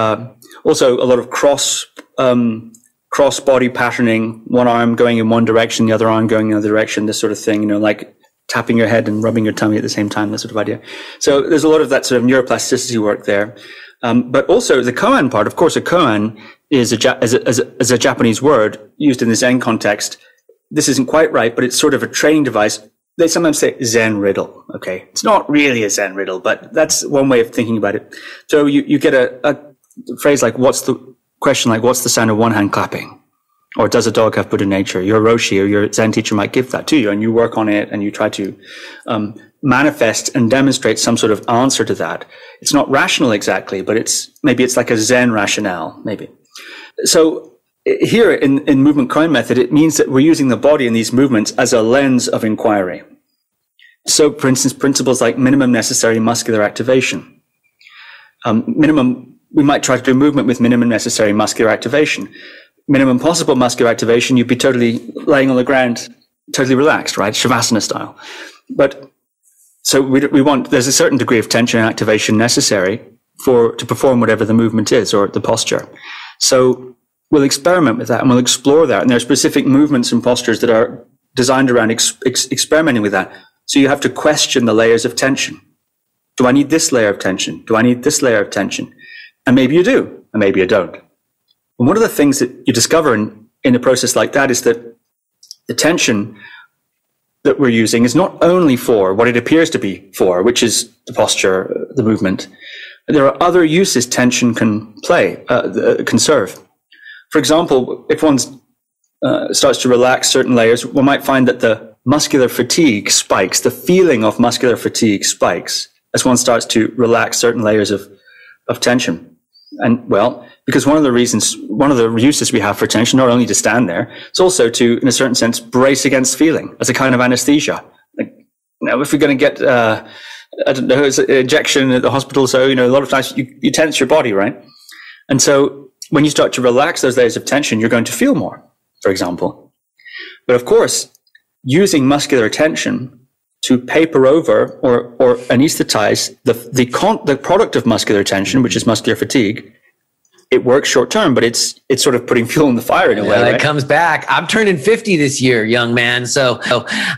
also a lot of cross body patterning, one arm going in one direction, the other arm going in the other direction, this sort of thing, like tapping your head and rubbing your tummy at the same time, that sort of idea. So there's a lot of that sort of neuroplasticity work there. But also the koan part, of course, a koan is as a Japanese word used in the Zen context. This isn't quite right, but it's sort of a training device. They sometimes say Zen riddle. Okay. It's not really a Zen riddle, but that's one way of thinking about it. So you get a phrase like, what's the sound of one hand clapping? Or does a dog have Buddha nature? Your Roshi or your Zen teacher might give that to you, and you work on it and you try to manifest and demonstrate some sort of answer to that. It's not rational exactly, but maybe it's like a Zen rationale, maybe. So here in movement koan method, it means that we're using the body in these movements as a lens of inquiry. So, for instance, principles like minimum necessary muscular activation. We might try to do movement with minimum necessary muscular activation. Minimum possible muscular activation, you'd be totally laying on the ground, totally relaxed, right? Shavasana style. But so there's a certain degree of tension and activation necessary to perform whatever the movement is, or the posture. So we'll experiment with that and we'll explore that. And there are specific movements and postures that are designed around experimenting with that. So you have to question the layers of tension. Do I need this layer of tension? Do I need this layer of tension? And maybe you do, and maybe you don't. And one of the things that you discover in a process like that is that the tension that we're using is not only for what it appears to be for, which is the posture, the movement. There are other uses tension can serve. For example, if one starts to relax certain layers, one might find that the muscular fatigue spikes, the feeling of muscular fatigue spikes as one starts to relax certain layers of tension. And well, because one of the uses we have for tension, not only to stand there, it's also to, in a certain sense, brace against feeling as a kind of anesthesia. Like, if you're going to get, it's an injection at the hospital, so, a lot of times you tense your body, right? And so when you start to relax those layers of tension, you're going to feel more, for example. But of course, using muscular tension to paper over or anesthetize the product of muscular tension, which is muscular fatigue, it works short term, but it's sort of putting fuel in the fire in a way. Right? It comes back. I'm turning 50 this year, young man. So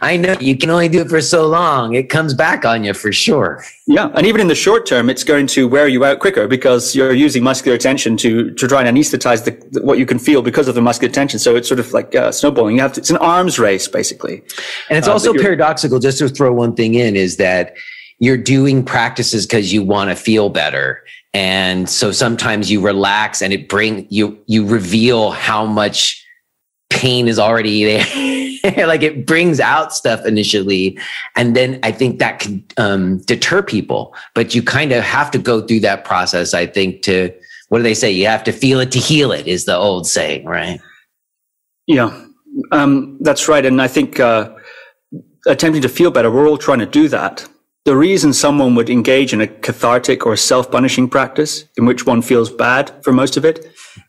I know you can only do it for so long. It comes back on you for sure. Yeah. And even in the short term, it's going to wear you out quicker because you're using muscular tension to try and anesthetize what you can feel because of the muscular tension. So it's sort of like snowballing. It's an arms race, basically. And it's also paradoxical, just to throw one thing in, is that you're doing practices because you want to feel better. And so sometimes you relax and you reveal how much pain is already there. Like it brings out stuff initially. And then I think that can deter people, but you kind of have to go through that process. I think what do they say? You have to feel it to heal it is the old saying, right? Yeah. That's right. And I think attempting to feel better, we're all trying to do that. The reason someone would engage in a cathartic or self-punishing practice in which one feels bad for most of it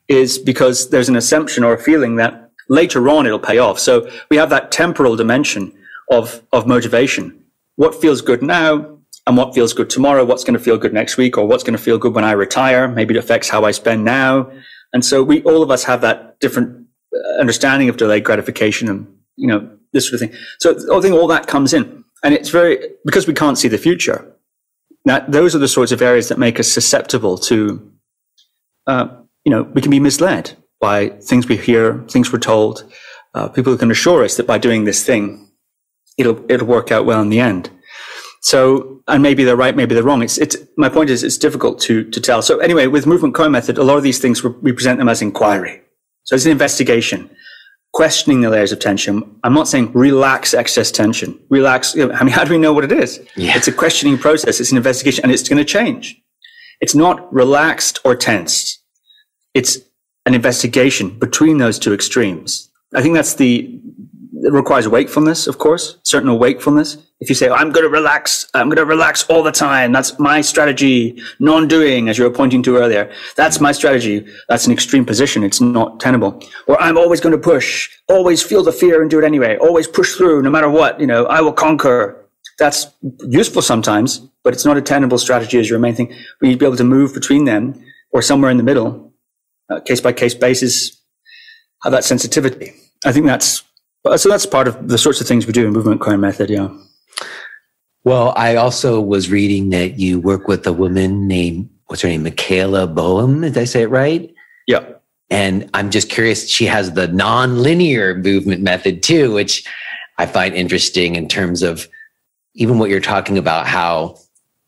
is because there's an assumption or a feeling that later on it'll pay off. So we have that temporal dimension of motivation. What feels good now and what feels good tomorrow? What's going to feel good next week, or what's going to feel good when I retire? Maybe it affects how I spend now. And so all of us have that different understanding of delayed gratification and, this sort of thing. So I think all that comes in, and it's because we can't see the future. Those are the sorts of areas that make us susceptible to, we can be misled by things we hear, things we're told, people who can assure us that by doing this thing, it'll work out well in the end. So, and maybe they're right, maybe they're wrong. My point is, it's difficult to tell. So anyway, with movement core method, a lot of these things, we present them as inquiry. So it's an investigation, questioning the layers of tension. I'm not saying relax excess tension. Relax. How do we know what it is? Yeah. It's a questioning process. It's an investigation, and it's going to change. It's not relaxed or tensed. It's an investigation between those two extremes. I think it requires wakefulness, of course, certain wakefulness. If you say, I'm going to relax all the time. That's my strategy. Non-doing, as you were pointing to earlier. That's my strategy. That's an extreme position. It's not tenable. Or I'm always going to push, always feel the fear and do it anyway. Always push through no matter what, I will conquer. That's useful sometimes, but it's not a tenable strategy as your main thing. We need to be able to move between them or somewhere in the middle, case by case basis, have that sensitivity. I think that's part of the sorts of things we do in movement core method. Yeah. Well, I also was reading that you work with a woman named, what's her name? Michaela Boehm. Did I say it right? Yeah. And I'm just curious, she has the non-linear movement method too, which I find interesting in terms of even what you're talking about, how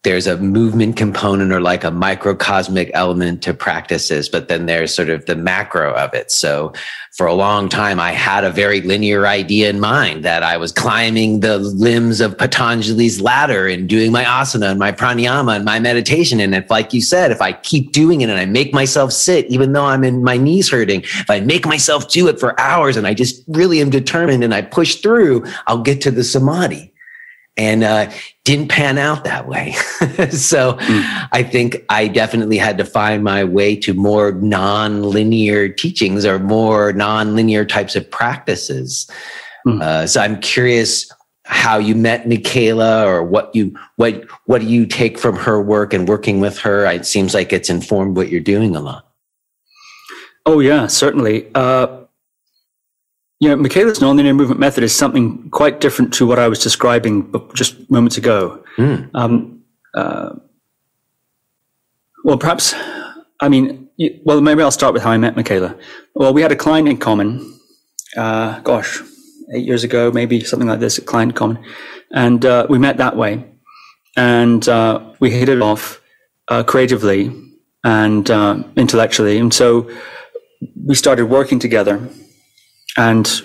there's a movement component or like a microcosmic element to practices, but then there's sort of the macro of it. So for a long time, I had a very linear idea in mind that I was climbing the limbs of Patanjali's ladder and doing my asana and my pranayama and my meditation. And if, like you said, if I keep doing it and I make myself sit, even though my knees hurting, if I make myself do it for hours and I just really am determined and I push through, I'll get to the samadhi. And didn't pan out that way. So I think I definitely had to find my way to more non-linear teachings or more non-linear types of practices. So I'm curious how you met Michaela, or what do you take from her work and working with her? It seems like it's informed what you're doing a lot. Oh yeah, certainly. Michaela's nonlinear movement method is something quite different to what I was describing just moments ago. Well, perhaps, maybe I'll start with how I met Michaela. Well, we had a client in common, 8 years ago, maybe something like this, a client in common. And we met that way. And we hit it off creatively and intellectually. And so we started working together. And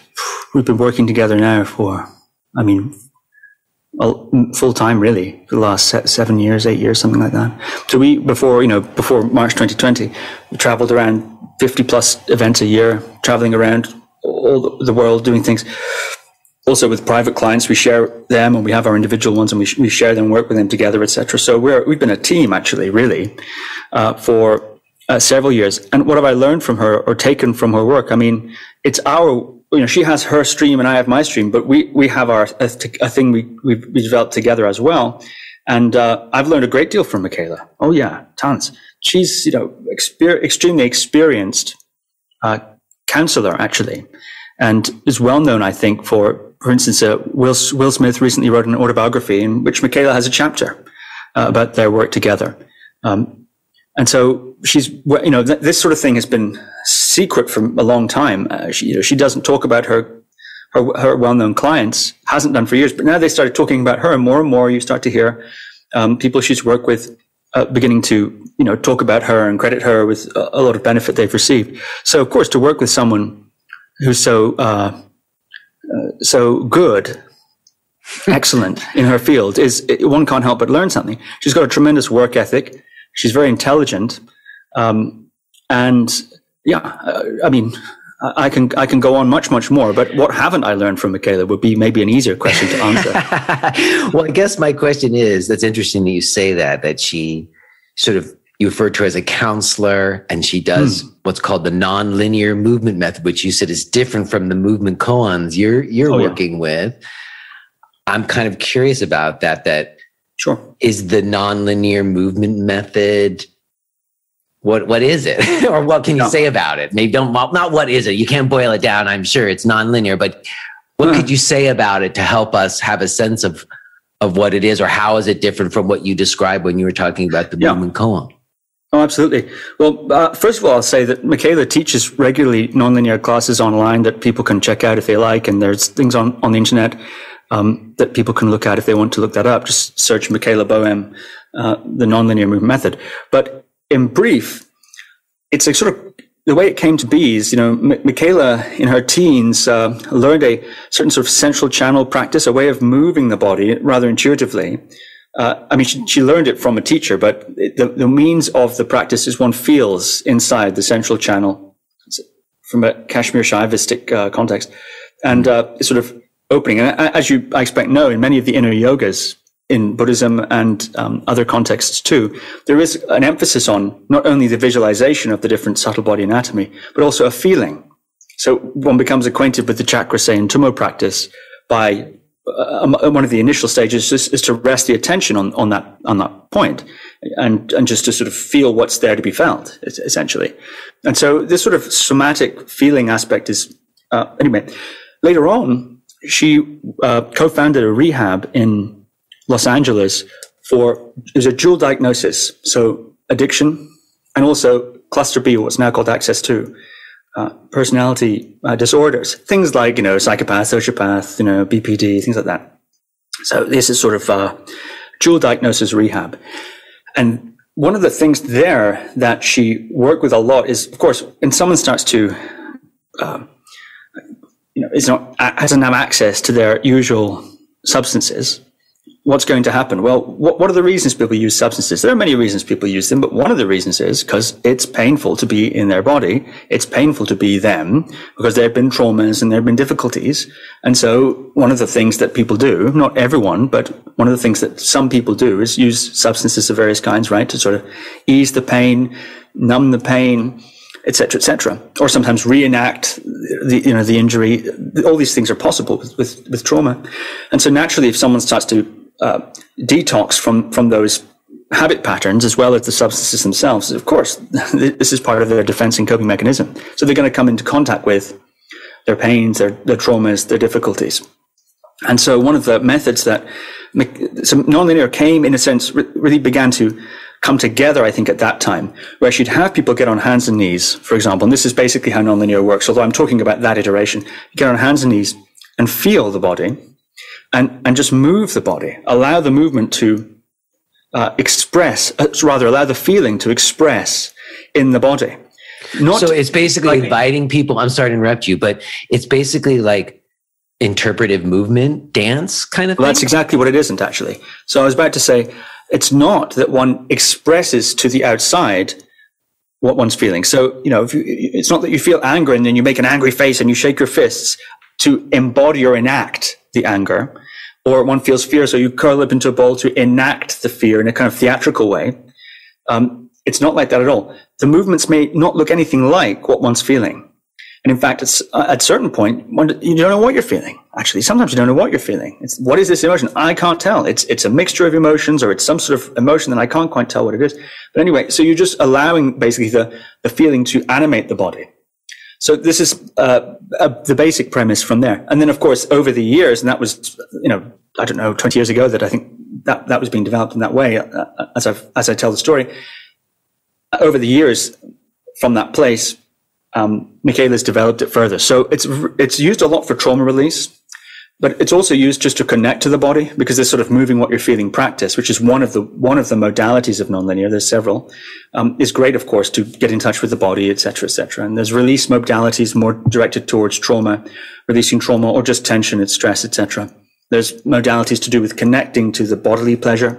we've been working together now for, full time really, for the last 7 years, 8 years, something like that. So before March 2020, we traveled around 50 plus events a year, traveling around all the world doing things. Also with private clients, we share them and we have our individual ones and we share them, work with them together, etc. So we've been a team actually, really, for several years. And what have I learned from her or taken from her work? It's she has her stream and I have my stream, but we have a thing we've developed together as well. And I've learned a great deal from Michaela. Oh yeah, tons. She's extremely experienced counselor actually, and is well known, I think, for instance, Will Smith recently wrote an autobiography in which Michaela has a chapter about their work together. And so she's, this sort of thing has been secret for a long time. She doesn't talk about her well-known clients, hasn't done for years, but now they started talking about her, and more you start to hear people she's worked with beginning to, talk about her and credit her with a lot of benefit they've received. So of course, to work with someone who's so good, excellent in her field, one can't help but learn something. She's got a tremendous work ethic. She's very intelligent. I can go on much more, but what haven't I learned from Michaela would be maybe an easier question to answer. Well, I guess my question is, that's interesting that you say that she sort of, you refer to her as a counselor, and she does what's called the nonlinear movement method, which you said is different from the movement koans you're working with. I'm kind of curious about that. Sure. Is the nonlinear movement method, what is it? Or what can you say about it? Maybe not what is it? You can't boil it down. I'm sure it's nonlinear, but what could you say about it to help us have a sense of what it is, or how is it different from what you described when you were talking about the movement koan? Oh, absolutely. Well, first of all, I'll say that Michaela teaches regularly nonlinear classes online that people can check out if they like, and there's things on the internet that people can look at if they want to look that up. Just search Michaela Boehm, the nonlinear movement method. But in brief, it's like sort of the way it came to be is, Michaela in her teens learned a certain sort of central channel practice, a way of moving the body rather intuitively. She learned it from a teacher, but the means of the practice is one feels inside the central channel from a Kashmir Shaivistic context, and sort of opening. And as I expect know, in many of the inner yogas in Buddhism and other contexts too, there is an emphasis on not only the visualization of the different subtle body anatomy, but also a feeling. So one becomes acquainted with the chakra, say, in Tummo practice by one of the initial stages is to rest the attention on that point and just to sort of feel what's there to be felt, essentially. And so this sort of somatic feeling aspect is, anyway, later on, she co-founded a rehab in Los Angeles it was a dual diagnosis. So addiction and also cluster B, what's now called access 2. Personality disorders, things like, psychopath, sociopath, BPD, things like that. So this is sort of dual diagnosis rehab. And one of the things there that she worked with a lot is, of course, when someone starts to, doesn't have access to their usual substances, what's going to happen? Well, what are the reasons people use substances? There are many reasons people use them, but one of the reasons is because it's painful to be in their body. It's painful to be them because there have been traumas and there have been difficulties. And so one of the things that people do, not everyone, but one of the things that some people do is use substances of various kinds, right, to sort of ease the pain, numb the pain, etc., or sometimes reenact the injury. All these things are possible with trauma. And so naturally, if someone starts to detox from those habit patterns as well as the substances themselves, of course, this is part of their defense and coping mechanism. So they're going to come into contact with their pains, their traumas, their difficulties. And so one of the methods that nonlinear came, in a sense, really began to come together, I think, at that time, where she'd have people get on hands and knees, for example, and this is basically how nonlinear works, although I'm talking about that iteration. You get on hands and knees and feel the body, and just move the body. Allow the movement to allow the feeling to express in the body. So it's basically inviting people, I'm sorry to interrupt you, but it's basically like interpretive movement, dance kind of thing? Well, that's exactly what it isn't, actually. So I was about to say, it's not that one expresses to the outside what one's feeling. So, it's not that you feel anger and then you make an angry face and you shake your fists to embody or enact the anger, or one feels fear, so you curl up into a ball to enact the fear in a kind of theatrical way. It's not like that at all. The movements may not look anything like what one's feeling. And in fact, it's, at a certain point, you don't know what you're feeling. Actually, sometimes you don't know what you're feeling. What is this emotion? I can't tell. It's a mixture of emotions, or it's some sort of emotion that I can't quite tell what it is. But anyway, so you're just allowing basically the feeling to animate the body. So this is the basic premise from there. And then, of course, over the years, and that was, 20 years ago that I think that was being developed in that way, as I tell the story. Over the years from that place, Michaela's developed it further. So it's used a lot for trauma release, but it's also used just to connect to the body, because there's sort of moving what you're feeling practice, which is one of the modalities of nonlinear. There's several. Is great, of course, to get in touch with the body, et cetera, and there's release modalities more directed towards trauma, releasing trauma, or just tension and stress, etc. There's modalities to do with connecting to the bodily pleasure.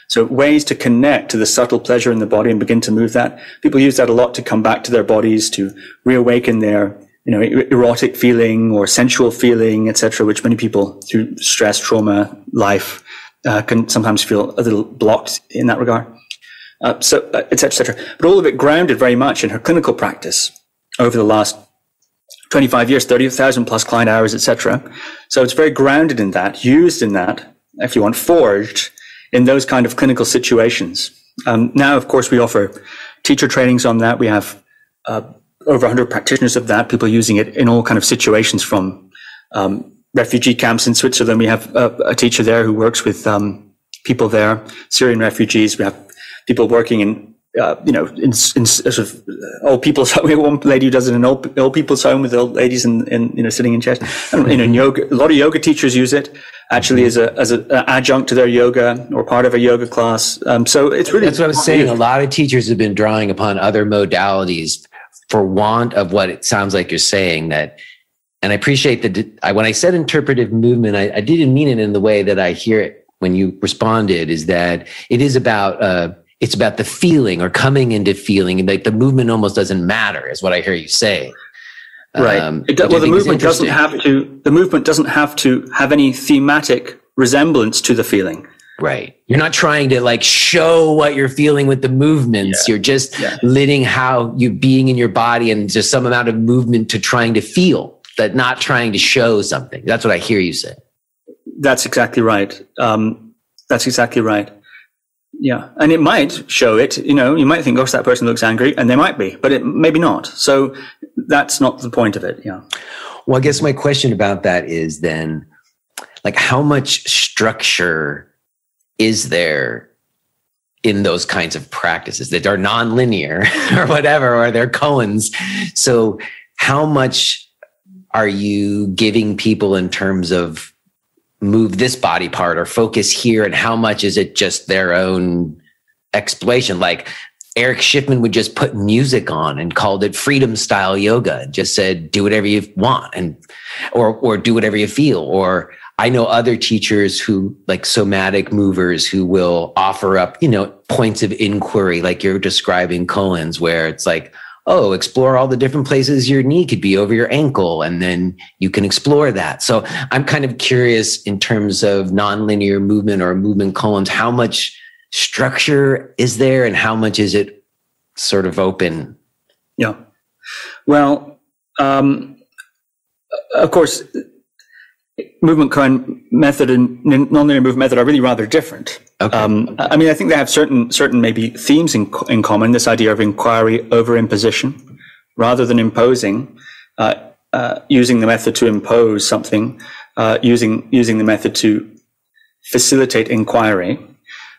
So ways to connect to the subtle pleasure in the body and begin to move that. People use that a lot to come back to their bodies, to reawaken their erotic feeling or sensual feeling, etc., which many people through stress, trauma, life can sometimes feel a little blocked in that regard. Et cetera. But all of it grounded very much in her clinical practice over the last 25 years, 30,000 plus client hours, etc. So it's very grounded in that, used in that, if you want, forged in those kind of clinical situations. Now, of course, we offer teacher trainings on that. We have over 100 practitioners of that, people using it in all kind of situations, from refugee camps in Switzerland. We have a teacher there who works with people there, Syrian refugees. We have people working in sort of old people's home. We have one lady who does it in old people's home with old ladies in sitting in chairs. And, in yoga, a lot of yoga teachers use it actually as an adjunct to their yoga or part of a yoga class. So it's really, that's what I was saying. A lot of teachers have been drawing upon other modalities for want of what it sounds like you're saying. That, and I appreciate that. When I said interpretive movement, I didn't mean it in the way that I hear it when you responded, is that it is about, it's about the feeling or coming into feeling, like the movement almost doesn't matter, is what I hear you say. Right. The movement doesn't have to. The movement doesn't have to have any thematic resemblance to the feeling. Right. You're not trying to show what you're feeling with the movements. You're just letting how you being in your body and just some amount of movement to trying to feel, that not trying to show something. That's what I hear you say. That's exactly right. That's exactly right. Yeah. And it might show it, you might think, gosh, that person looks angry, and they might be, but it maybe not. So that's not the point of it. Yeah. Well, I guess my question about that is then, how much structure is there in those kinds of practices that are nonlinear or whatever, or they're koans? So how much are you giving people in terms of move this body part or focus here, and how much is it just their own exploration? Like Eric Schiffman would just put music on and called it freedom style yoga and just said, do whatever you want, and or do whatever you feel. Or I know other teachers who, like somatic movers, who will offer up, points of inquiry, like you're describing koans, where it's like, oh, explore all the different places your knee could be over your ankle, and then you can explore that. So I'm kind of curious, in terms of nonlinear movement or movement koans, how much structure is there and how much is it sort of open? Yeah. Well, of course, movement koan method and nonlinear movement method are really rather different. Okay. I think they have certain maybe themes in common. This idea of inquiry over imposition, rather than imposing, using the method to impose something, using the method to facilitate inquiry.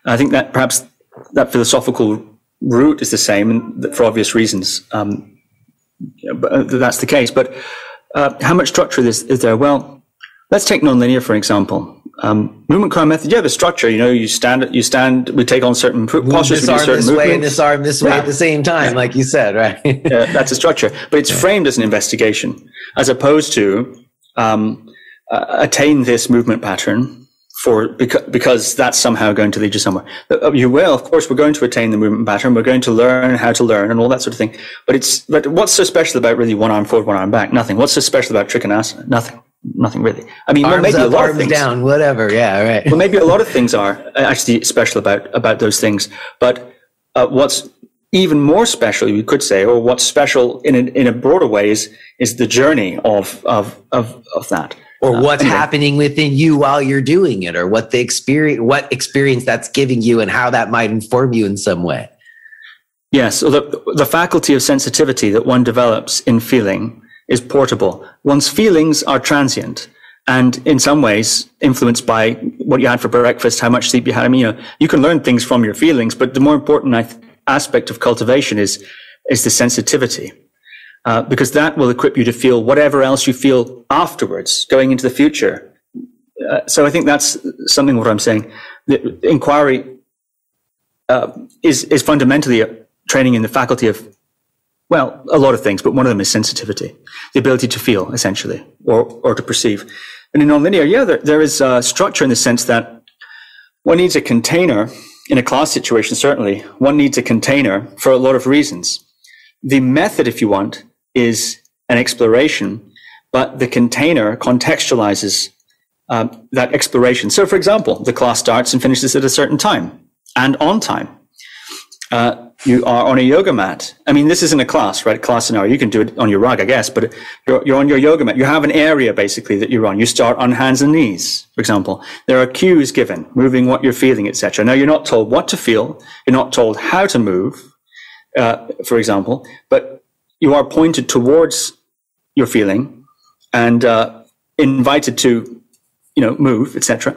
I think that perhaps that philosophical root is the same, and for obvious reasons. That's the case. But how much structure is there? Well, let's take nonlinear, for example. Movement koan method, the structure, you stand, we take on certain postures, this arm this way and this arm this way at the same time, like you said, right? That's a structure, but it's framed as an investigation, as opposed to attain this movement pattern because that's somehow going to lead you somewhere. You will, of course, we're going to attain the movement pattern, we're going to learn how to learn and all that sort of thing. But what's so special about really one arm forward, one arm back? Nothing. What's so special about Trikonasana? Nothing really. Arms maybe up, a lot of things down, whatever. Yeah, right. Well, maybe a lot of things are actually special about those things. But what's even more special, you could say, or what's special in a broader way is the journey of that. Or what's happening within you while you're doing it, or what experience that's giving you, and how that might inform you in some way. Yes, so the faculty of sensitivity that one develops in feeling is portable. One's feelings are transient and in some ways influenced by what you had for breakfast, how much sleep you had. You can learn things from your feelings, but the more important aspect of cultivation is the sensitivity, because that will equip you to feel whatever else you feel afterwards, going into the future. So I think that's something what I'm saying. The inquiry is fundamentally a training in the faculty of, well, a lot of things, but one of them is sensitivity, the ability to feel, essentially, or to perceive. And in nonlinear, there is structure in the sense that one needs a container. In a class situation, certainly, one needs a container for a lot of reasons. The method, if you want, is an exploration, but the container contextualizes that exploration. So, for example, the class starts and finishes at a certain time and on time. You are on a yoga mat. I mean, this isn't a class, right? Class scenario. You can do it on your rug, I guess, but you're on your yoga mat. You have an area basically that you're on. You start on hands and knees, for example. There are cues given, moving what you're feeling, etc. Now, you're not told what to feel. You're not told how to move, for example, but you are pointed towards your feeling and invited to, move, etc.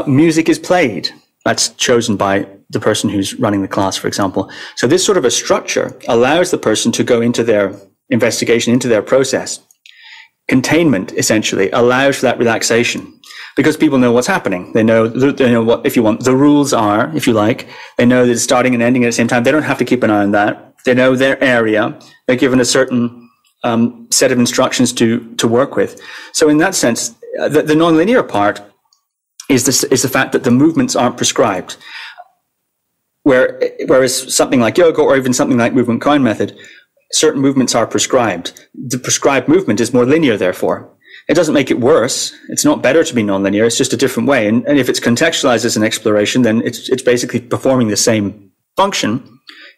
Music is played. That's chosen by the person who's running the class, for example. So this sort of a structure allows the person to go into their investigation, into their process. Containment, essentially, allows for that relaxation because people know what's happening. They know what, if you want, the rules are, if you like. They know that it's starting and ending at the same time. They don't have to keep an eye on that. They know their area. They're given a certain set of instructions to work with. So in that sense, the nonlinear part is the fact that the movements aren't prescribed. Whereas something like yoga or even something like movement kind method, certain movements are prescribed. The prescribed movement is more linear, therefore. It doesn't make it worse. It's not better to be nonlinear. It's just a different way. And if it's contextualized as an exploration, then it's basically performing the same function.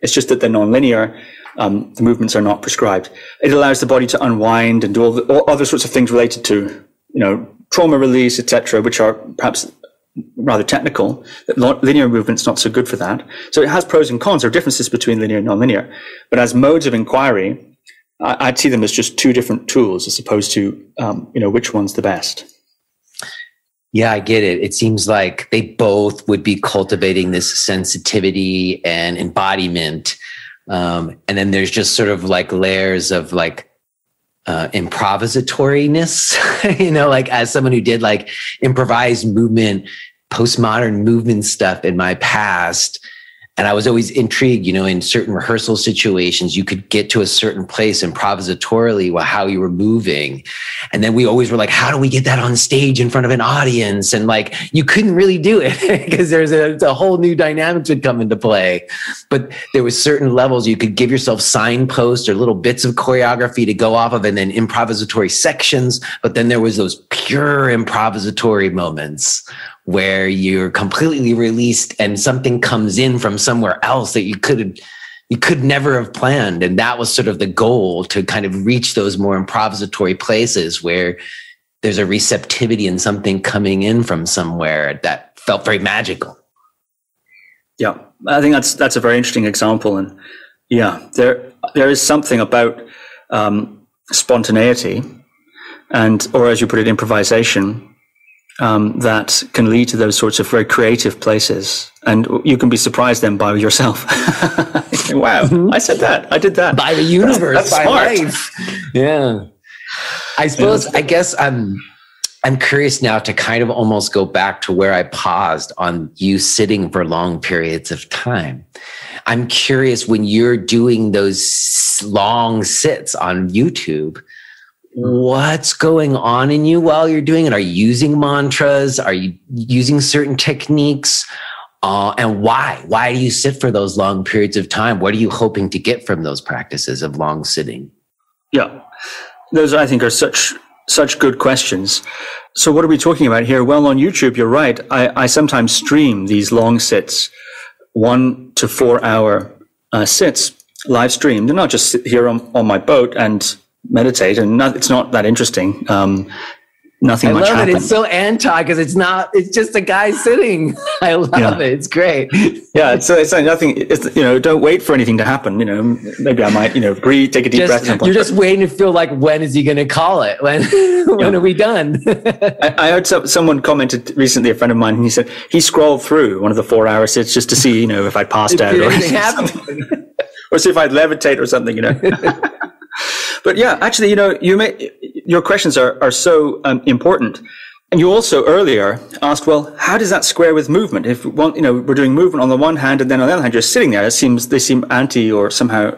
It's just that they're nonlinear. The movements are not prescribed. It allows the body to unwind and do all other sorts of things related to, trauma release, etc., which are perhaps rather technical. Linear movement's not so good for that. So it has pros and cons. There are differences between linear and nonlinear. But as modes of inquiry, I'd see them as just two different tools as opposed to, which one's the best. Yeah, I get it. It seems like they both would be cultivating this sensitivity and embodiment. And then there's just sort of like layers of like improvisatoriness, like as someone who did like improvised movement, postmodern movement stuff in my past. And I was always intrigued, in certain rehearsal situations, you could get to a certain place improvisatorily while how you were moving. And then we always were like, how do we get that on stage in front of an audience? And like, you couldn't really do it because there's a whole new dynamics would come into play. But there was certain levels you could give yourself signposts or little bits of choreography to go off of and then improvisatory sections. But then there was those pure improvisatory moments where you're completely released and something comes in from somewhere else that you could never have planned. And that was sort of the goal, to kind of reach those more improvisatory places where there's a receptivity and something coming in from somewhere that felt very magical. Yeah, I think that's a very interesting example. And yeah, there is something about spontaneity or as you put it, improvisation, that can lead to those sorts of very creative places. And you can be surprised then by yourself. Wow, I said that. I did that. By the universe, that's by smart. life. Yeah. I guess I'm curious now to kind of almost go back to where I paused on you sitting for long periods of time. I'm curious, when you're doing those long sits on YouTube, what's going on in you while you're doing it? Are you using mantras? Are you using certain techniques? And why? Why do you sit for those long periods of time? What are you hoping to get from those practices of long sitting? Yeah, those I think are such good questions. So what are we talking about here? Well, on YouTube, you're right. I sometimes stream these long sits, 1 to 4 hour sits, live streamed, and not just sit here on my boat and meditate, and it's not that interesting. Nothing much happens. I love it. It's so anti, because it's just a guy sitting. I love it. It's great. Yeah. So it's like nothing. It's, don't wait for anything to happen. Maybe I might, breathe, take a deep breath. You're just waiting to feel like, when is he going to call it? When are we done? I heard someone commented recently, a friend of mine, and he said he scrolled through one of the 4 hour sits just to see, if I'd passed out or something. Or see if I'd levitate or something, But yeah, actually, your questions are so important. And you also earlier asked, well, how does that square with movement? If we're doing movement on the one hand, and then on the other hand, you're sitting there, they seem anti or somehow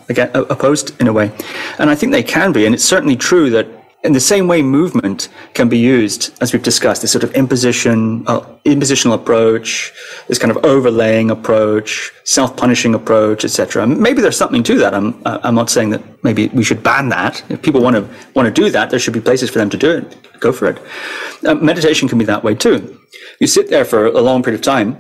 again opposed in a way. And I think they can be. And it's certainly true that in the same way, movement can be used, as we've discussed, this sort of impositional approach, this kind of overlaying approach, self-punishing approach, etc. Maybe there's something to that. I'm not saying that maybe we should ban that. If people want to do that, there should be places for them to do it. Go for it. Meditation can be that way too. You sit there for a long period of time.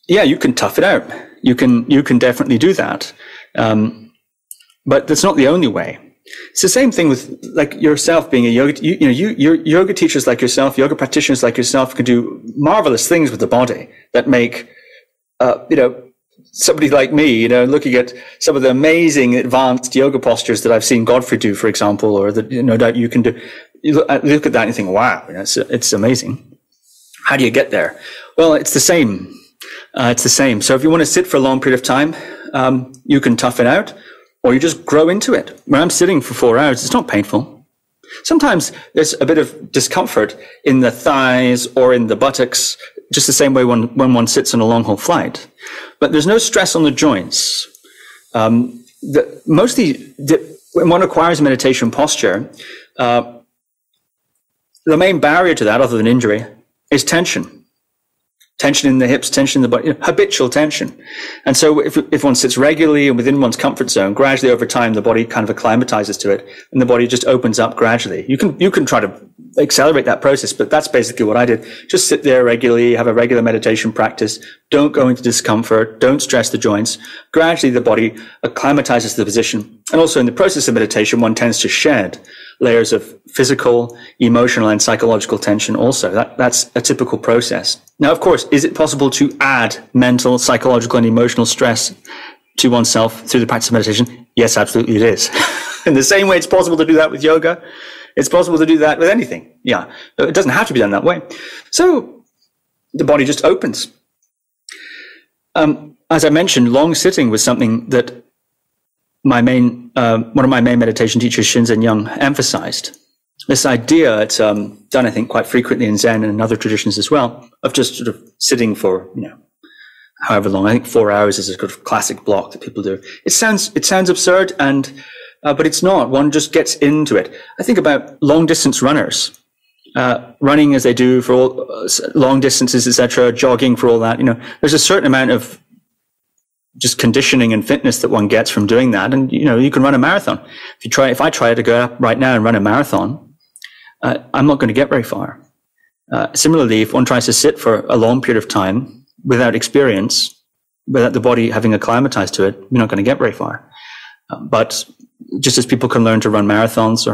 You can tough it out. You can definitely do that. But that's not the only way. It's the same thing with like yourself being a yoga. Yoga teachers like yourself, yoga practitioners like yourself can do marvelous things with the body that make, somebody like me, looking at some of the amazing advanced yoga postures that I've seen Godfrey do, for example, or that no doubt you can do. You look at that and you think, wow, it's amazing. How do you get there? Well, it's the same. So if you want to sit for a long period of time, you can tough it out. Or you just grow into it. When I'm sitting for 4 hours, it's not painful. Sometimes there's a bit of discomfort in the thighs or in the buttocks, just the same way when one sits on a long-haul flight. But there's no stress on the joints. Mostly, when one acquires a meditation posture, the main barrier to that, other than injury, is tension. Tension in the hips, tension in the body, habitual tension. And so if one sits regularly and within one's comfort zone, gradually over time, the body kind of acclimatizes to it and the body just opens up gradually. You can try to accelerate that process, but that's basically what I did. Just sit there regularly, have a regular meditation practice. Don't go into discomfort. Don't stress the joints. Gradually, the body acclimatizes to the position. And also in the process of meditation, one tends to shed layers of physical, emotional, and psychological tension also. That's a typical process. Now, of course, is it possible to add mental, psychological, and emotional stress to oneself through the practice of meditation? Yes, absolutely it is. In the same way it's possible to do that with yoga, it's possible to do that with anything. Yeah, it doesn't have to be done that way. So the body just opens. As I mentioned, long sitting was something that one of my main meditation teachers, Shinzen Young, emphasized. This idea, it's done, I think, quite frequently in Zen and in other traditions as well, of just sort of sitting for, however long. I think 4 hours is a sort of classic block that people do. It sounds absurd, but it's not. One just gets into it. I think about long distance runners, running as they do for all long distances, etc., jogging for all that. There's a certain amount of just conditioning and fitness that one gets from doing that. And, you can run a marathon. If I try to go up right now and run a marathon, I'm not going to get very far. Similarly, if one tries to sit for a long period of time without experience, without the body having acclimatized to it, you're not going to get very far. But just as people can learn to run marathons,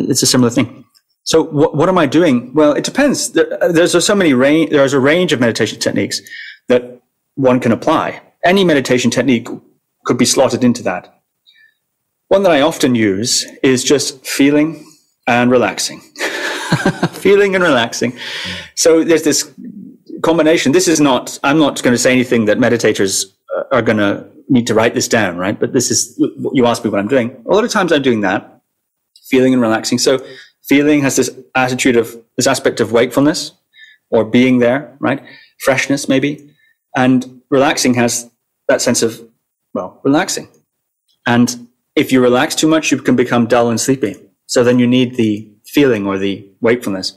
it's a similar thing. So what am I doing? Well, it depends. There's a range of meditation techniques that one can apply. Any meditation technique could be slotted into that. One that I often use is just feeling and relaxing. Feeling and relaxing. So there's this combination. I'm not going to say anything that meditators are going to need to write this down, right? But you asked me what I'm doing. A lot of times I'm doing that, feeling and relaxing. So feeling has this aspect of wakefulness or being there, right? Freshness, maybe. And relaxing has that sense of, relaxing. And if you relax too much, you can become dull and sleepy. So then you need the feeling or the wakefulness.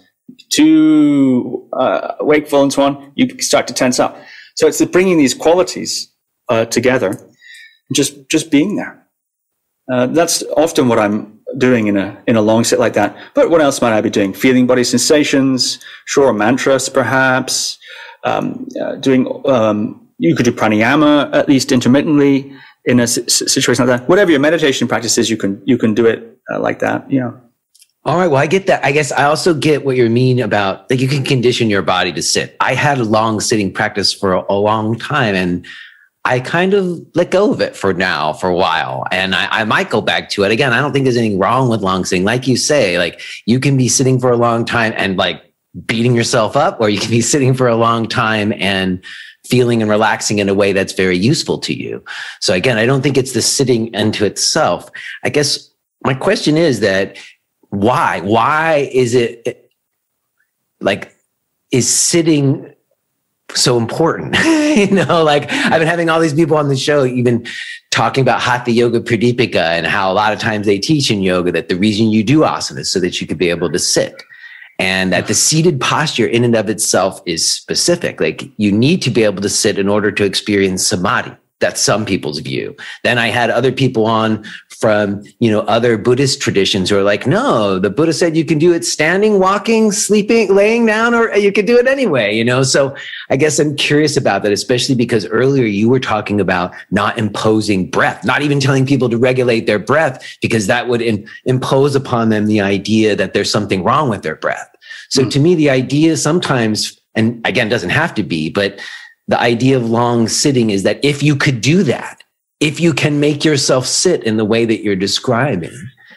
Too wakeful and so on, you start to tense up. So it's bringing these qualities together, just being there. That's often what I'm doing in a long sit like that. But what else might I be doing? Feeling body sensations, sure, mantras perhaps, you could do pranayama, at least intermittently, in a situation like that. Whatever your meditation practice is, you can do it like that. All right. Well, I get that. I guess I also get what you mean about you can condition your body to sit. I had a long sitting practice for a long time, and I kind of let go of it for a while. And I might go back to it again. I don't think there's anything wrong with long sitting. Like you say, you can be sitting for a long time and beating yourself up, or you can be sitting for a long time and feeling and relaxing in a way that's very useful to you. So again, I don't think it's the sitting unto itself. I guess my question is that why is it is sitting so important. Like I've been having all these people on the show, even talking about Hatha Yoga Pradipika and how a lot of times they teach in yoga that the reason you do asana is so that you could be able to sit. And that the seated posture in and of itself is specific. Like you need to be able to sit in order to experience samadhi. That's some people's view. Then I had other people on from, other Buddhist traditions who are like, no, the Buddha said you can do it standing, walking, sleeping, laying down, or you could do it anyway, So I guess I'm curious about that, especially because earlier you were talking about not imposing breath, not even telling people to regulate their breath, because that would impose upon them the idea that there's something wrong with their breath. So to me, the idea sometimes, and again, doesn't have to be, but the idea of long sitting is that if you could do that, if you can make yourself sit in the way that you're describing,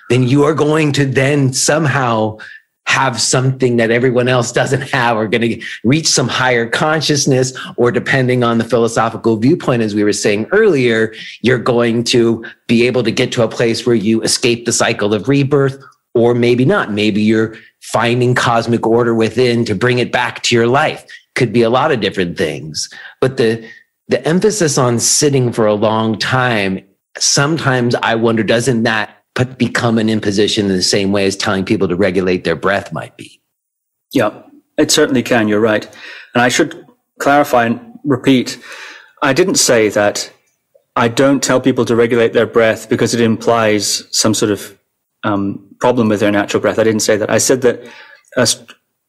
then you are going to then somehow have something that everyone else doesn't have, or going to reach some higher consciousness, or depending on the philosophical viewpoint, as we were saying earlier, you're going to be able to get to a place where you escape the cycle of rebirth, or maybe not. Maybe you're finding cosmic order within to bring it back to your life. Could be a lot of different things, but the emphasis on sitting for a long time, sometimes I wonder, doesn't that become an imposition in the same way as telling people to regulate their breath might be? Yeah, it certainly can. You're right. And I should clarify and repeat, I didn't say that I don't tell people to regulate their breath because it implies some sort of problem with their natural breath. I didn't say that. I said that a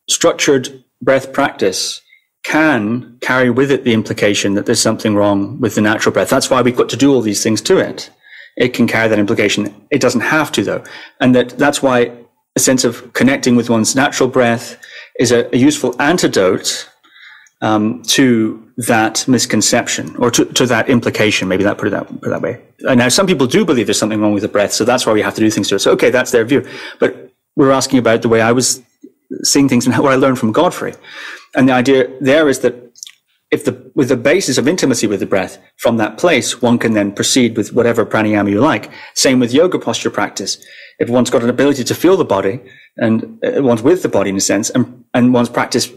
structured breath practice can carry with it the implication that there's something wrong with the natural breath. That's why we've got to do all these things to it. It can carry that implication. It doesn't have to, though. And that's why a sense of connecting with one's natural breath is a useful antidote to that misconception, or to that implication, maybe put it that way. And now some people do believe there's something wrong with the breath, so that's why we have to do things to it. So, okay, that's their view. But we're asking about the way I was seeing things and what I learned from Godfrey. And the idea there is that with the basis of intimacy with the breath, from that place, one can then proceed with whatever pranayama you like. Same with yoga posture practice. If one's got an ability to feel the body, and one's with the body in a sense, and one's practice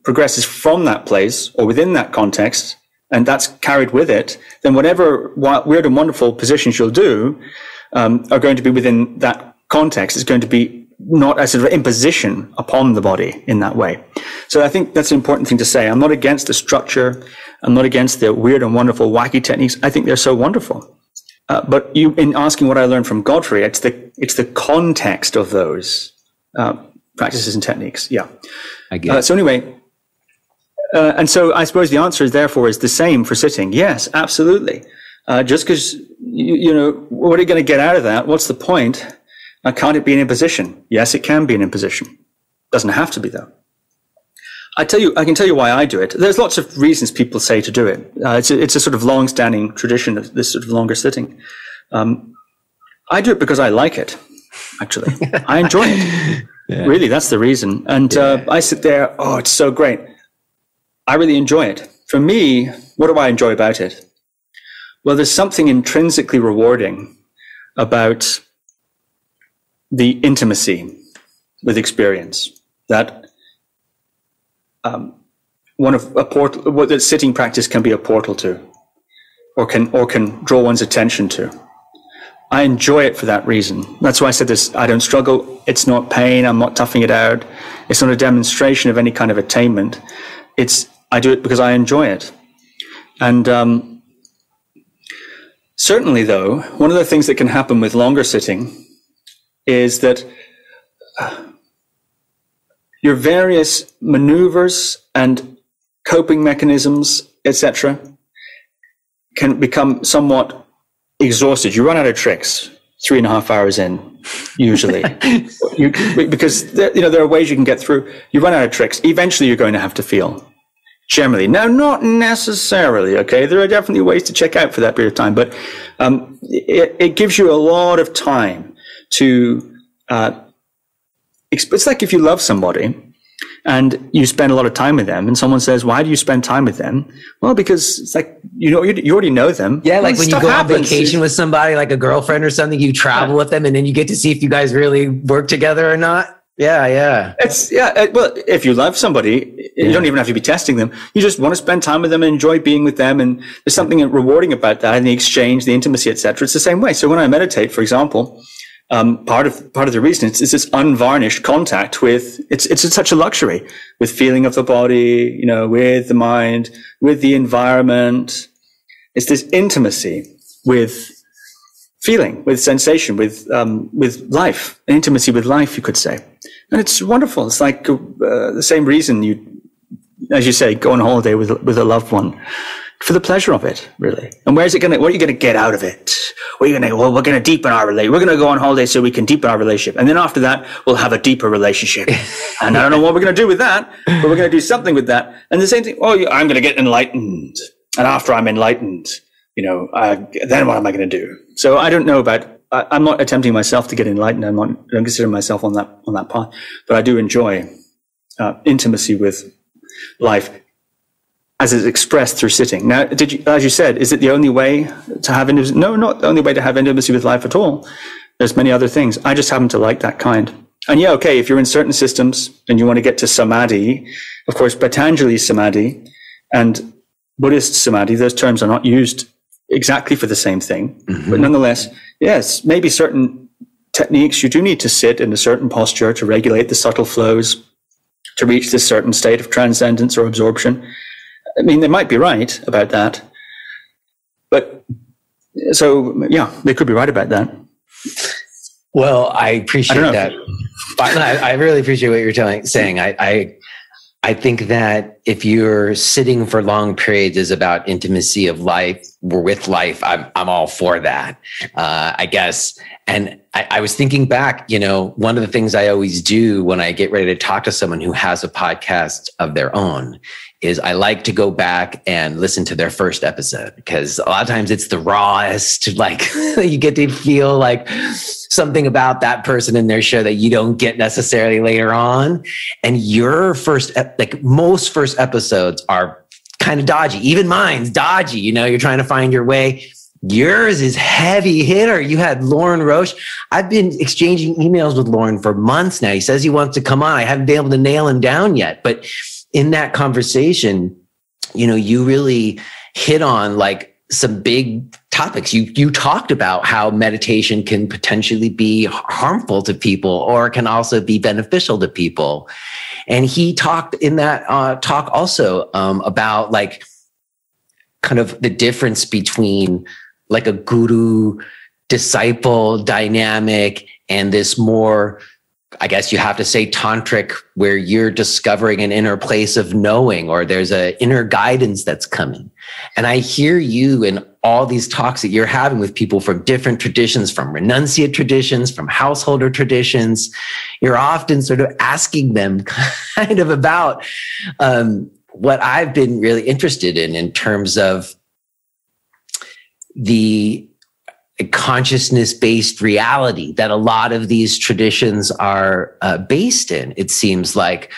progresses from that place or within that context, and that's carried with it, then whatever weird and wonderful positions you'll do are going to be within that context. It's going to be not as an imposition upon the body in that way. So I think that's an important thing to say. I'm not against the structure. I'm not against the weird and wonderful wacky techniques. I think they're so wonderful. But in asking what I learned from Godfrey, it's the context of those practices and techniques. Yeah. I get it. So anyway, and so I suppose the answer therefore is the same for sitting. Yes, absolutely. Just because, what are you going to get out of that? What's the point? Can't it be an imposition? Yes, it can be an imposition. Doesn't have to be, though. I can tell you why I do it. There's lots of reasons people say to do it. It's a sort of long-standing tradition of this sort of longer sitting. I do it because I like it, actually. I enjoy it. Yeah. Really, that's the reason. And I sit there, oh, it's so great. I really enjoy it. For me, what do I enjoy about it? Well, there's something intrinsically rewarding about the intimacy with experience that what the sitting practice can be a portal to, or can draw one's attention to. I enjoy it for that reason. That's why I said this. I don't struggle. It's not pain. I'm not toughing it out. It's not a demonstration of any kind of attainment. I do it because I enjoy it. And certainly, though, one of the things that can happen with longer sitting is that your various maneuvers and coping mechanisms, etc., can become somewhat exhausted. You run out of tricks 3.5 hours in, usually, because there are ways you can get through. You run out of tricks. Eventually, you're going to have to feel. Generally, now not necessarily. Okay, there are definitely ways to check out for that period of time, but it gives you a lot of time to. It's like if you love somebody and you spend a lot of time with them, and someone says, "Why do you spend time with them?" Well, because it's like you already know them. Yeah, like when you go on vacation with somebody, like a girlfriend or something, you travel with them, and then you get to see if you guys really work together or not. Yeah. Well, if you love somebody, you don't even have to be testing them. You just want to spend time with them and enjoy being with them. And there's something rewarding about that, and the exchange, the intimacy, etc. It's the same way. So when I meditate, for example, part of the reason is this unvarnished contact with, it's such a luxury, with feeling of the body, you know, with the mind, with the environment. It's this intimacy with feeling, with sensation, with life, an intimacy with life, you could say. And it's wonderful. It's like the same reason you, as you say, go on holiday with a loved one, for the pleasure of it, really. And what are you going to get out of it? We're going to deepen our relationship. We're going to go on holiday so we can deepen our relationship. And then after that, we'll have a deeper relationship. And I don't know what we're going to do with that, but we're going to do something with that. And the same thing, I'm going to get enlightened. And after I'm enlightened, you know, then what am I going to do? So I don't know about, I'm not attempting myself to get enlightened. I don't consider myself on that path, but I do enjoy intimacy with life as it's expressed through sitting. Now, as you said, is it the only way to have intimacy? No, not the only way to have intimacy with life at all. There's many other things. I just happen to like that kind. And yeah, okay, if you're in certain systems and you want to get to samadhi, of course, Patanjali samadhi and Buddhist samadhi, those terms are not used exactly for the same thing. But nonetheless, yes, maybe certain techniques you do need to sit in a certain posture to regulate the subtle flows, to reach this certain state of transcendence or absorption. I mean, they might be right about that. But so, yeah, they could be right about that. Well, I appreciate that. I really appreciate what you're saying. I think that if you're sitting for long periods is about intimacy of life or with life, I'm all for that, I guess. And I was thinking back, you know, one of the things I always do when I get ready to talk to someone who has a podcast of their own is I like to go back and listen to their first episode, because a lot of times it's the rawest, like you get to feel like something about that person in their show that you don't get necessarily later on. And your first, like most first episodes are kind of dodgy. Even mine's dodgy. You know, you're trying to find your way. Yours is heavy hitter. You had Lauren Roche. I've been exchanging emails with Lauren for months now. He says he wants to come on. I haven't been able to nail him down yet, but in that conversation, you know, you really hit on like some big topics. You talked about how meditation can potentially be harmful to people or can also be beneficial to people. And he talked in that talk also about like kind of the difference between like a guru disciple dynamic and this more, I guess you have to say tantric, where you're discovering an inner place of knowing, or there's an inner guidance that's coming. And I hear you in all these talks that you're having with people from different traditions, from renunciate traditions, from householder traditions. You're often sort of asking them kind of about what I've been really interested in terms of the consciousness-based reality that a lot of these traditions are based in. It seems like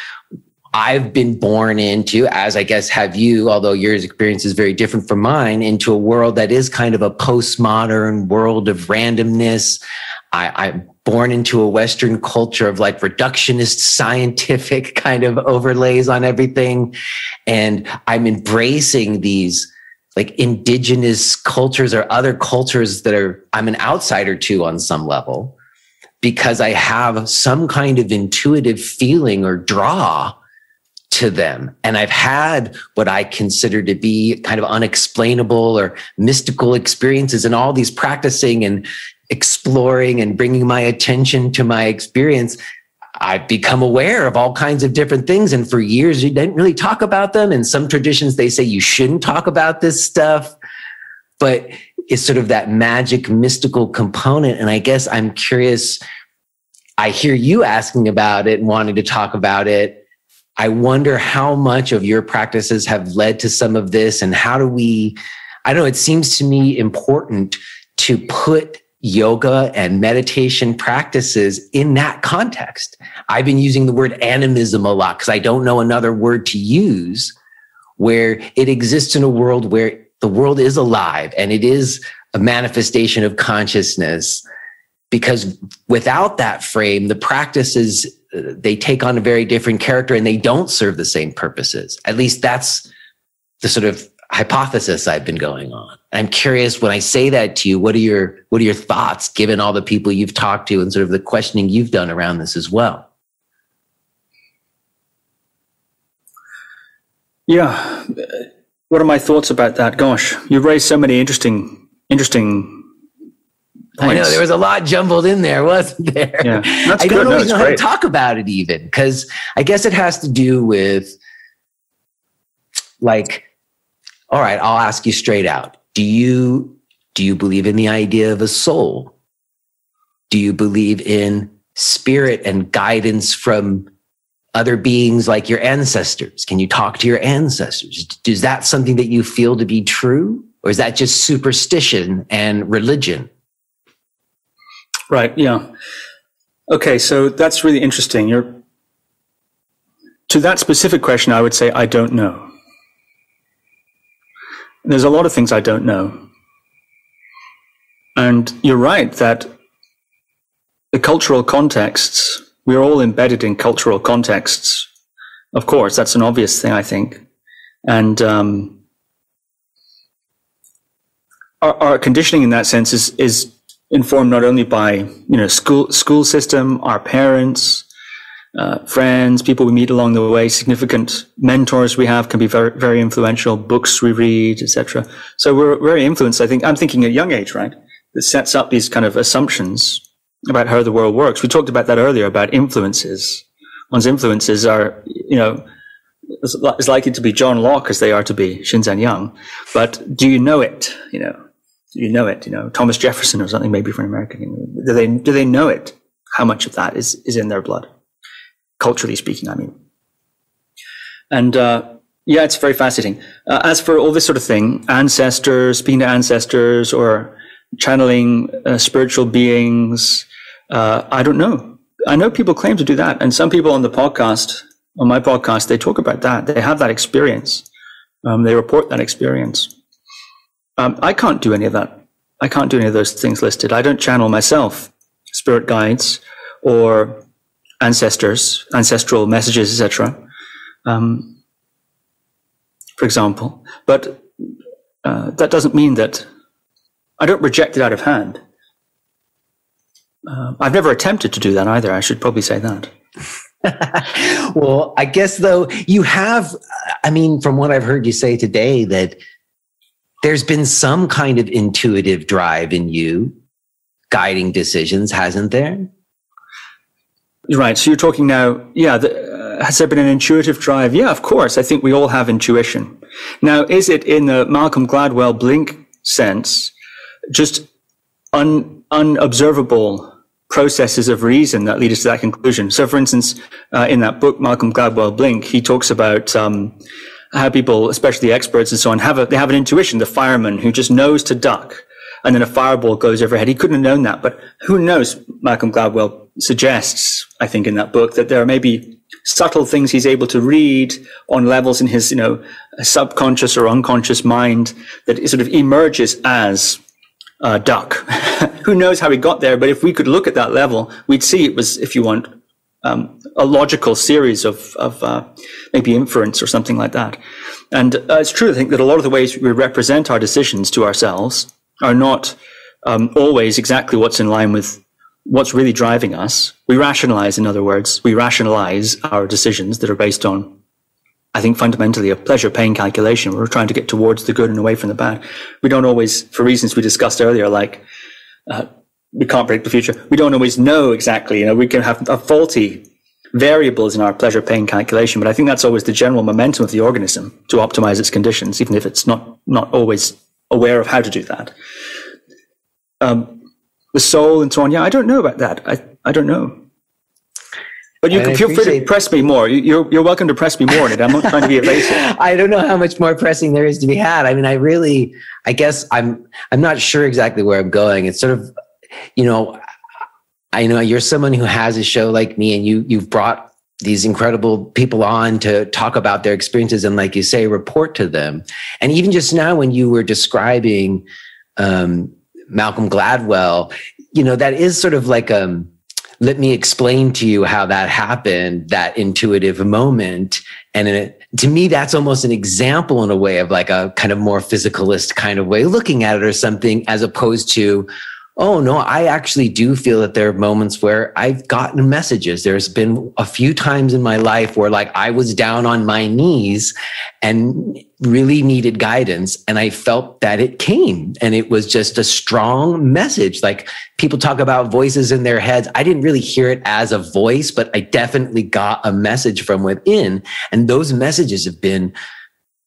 I've been born into, as I guess have you, although your experience is very different from mine, into a world that is kind of a postmodern world of randomness. I'm born into a Western culture of like reductionist scientific kind of overlays on everything. And I'm embracing these like indigenous cultures or other cultures that I'm an outsider to on some level, because I have some kind of intuitive feeling or draw to them. And I've had what I consider to be kind of unexplainable or mystical experiences, and all these practicing and exploring and bringing my attention to my experience. I've become aware of all kinds of different things. And for years, you didn't really talk about them. In some traditions, they say you shouldn't talk about this stuff, but it's sort of that magic, mystical component. And I guess I'm curious, I hear you asking about it and wanting to talk about it. I wonder how much of your practices have led to some of this, and how do we, I don't know, it seems to me important to put yoga and meditation practices in that context. I've been using the word animism a lot because I don't know another word to use, where it exists in a world where the world is alive and it is a manifestation of consciousness. Because without that frame, the practices they take on a very different character and they don't serve the same purposes. At least that's the sort of hypothesis I've been going on. I'm curious, when I say that to you, what are your thoughts, given all the people you've talked to and sort of the questioning you've done around this as well? Yeah. What are my thoughts about that? Gosh, you've raised so many interesting points. I know there was a lot jumbled in there, wasn't there? Yeah, that's I good. don't always know how to Great. talk about it even, because I guess it has to do with, like, all right, I'll ask you straight out. Do you believe in the idea of a soul? Do you believe in spirit and guidance from other beings like your ancestors? Can you talk to your ancestors? Is that something that you feel to be true? Or is that just superstition and religion? Right. Yeah. Okay. So that's really interesting. To that specific question, I would say, I don't know. There's a lot of things I don't know. And you're right that the cultural contexts, we're all embedded in cultural contexts. Of course, that's an obvious thing, I think. And our conditioning in that sense is informed not only by, school system, our parents, friends, people we meet along the way, significant mentors we have can be very, very influential, books we read, etc. So we're very influenced, I think. I'm thinking at a young age, right? That sets up these kind of assumptions about how the world works. We talked about that earlier, about influences. One's influences are, as likely to be John Locke as they are to be Shinzen Young. But do you know it? Do you know it? Thomas Jefferson or something, maybe for an American. Do they know it? How much of that is in their blood? Culturally speaking, I mean. And it's very fascinating. As for all this sort of thing, ancestors, speaking to ancestors or channeling spiritual beings, I don't know. I know people claim to do that. And some people on my podcast, they talk about that. They have that experience. They report that experience. I can't do any of that. I can't do any of those things listed. I don't channel myself, spirit guides or ancestors, ancestral messages, etc. For example. But that doesn't mean that I don't reject it out of hand. I've never attempted to do that either. I should probably say that. Well, I guess, though, you have, from what I've heard you say today, that there's been some kind of intuitive drive in you guiding decisions, hasn't there? Right. So you're talking now, has there been an intuitive drive? Yeah, of course. I think we all have intuition. Now, is it in the Malcolm Gladwell blink sense, just unobservable processes of reason that lead us to that conclusion? So, for instance, in that book, Malcolm Gladwell Blink, he talks about how people, especially experts and so on, they have an intuition, the fireman who just knows to duck, and then a fireball goes overhead. He couldn't have known that, but who knows? Malcolm Gladwell suggests, I think, in that book, that there may be subtle things he's able to read on levels in his, subconscious or unconscious mind that sort of emerges as duck. Who knows how he got there? But if we could look at that level, we'd see it was, if you want, a logical series of maybe inference or something like that. And it's true, I think, that a lot of the ways we represent our decisions to ourselves are not always exactly what's in line with what's really driving us. We rationalize, in other words, our decisions that are based on, I think, fundamentally a pleasure-pain calculation. We're trying to get towards the good and away from the bad. We don't always, for reasons we discussed earlier, like we can't predict the future. We don't always know exactly. We can have faulty variables in our pleasure-pain calculation, but I think that's always the general momentum of the organism to optimize its conditions, even if it's not always aware of how to do that. The soul and so on. Yeah, I don't know about that. I don't know. But you can feel free to press me more. You're welcome to press me more on it. I'm not trying to be evasive. I don't know how much more pressing there is to be had. I guess I'm not sure exactly where I'm going. It's sort of, I know you're someone who has a show like me, and you've brought these incredible people on to talk about their experiences and, like you say, report to them. And even just now when you were describing Malcolm Gladwell, that is sort of like let me explain to you how that happened, that intuitive moment. And to me, that's almost an example in a way of like a kind of more physicalist kind of way of looking at it or something, as opposed to, oh no, I actually do feel that there are moments where I've gotten messages. There's been a few times in my life where like I was down on my knees and really needed guidance. And I felt that it came, and it was just a strong message. Like people talk about voices in their heads. I didn't really hear it as a voice, but I definitely got a message from within. And those messages have been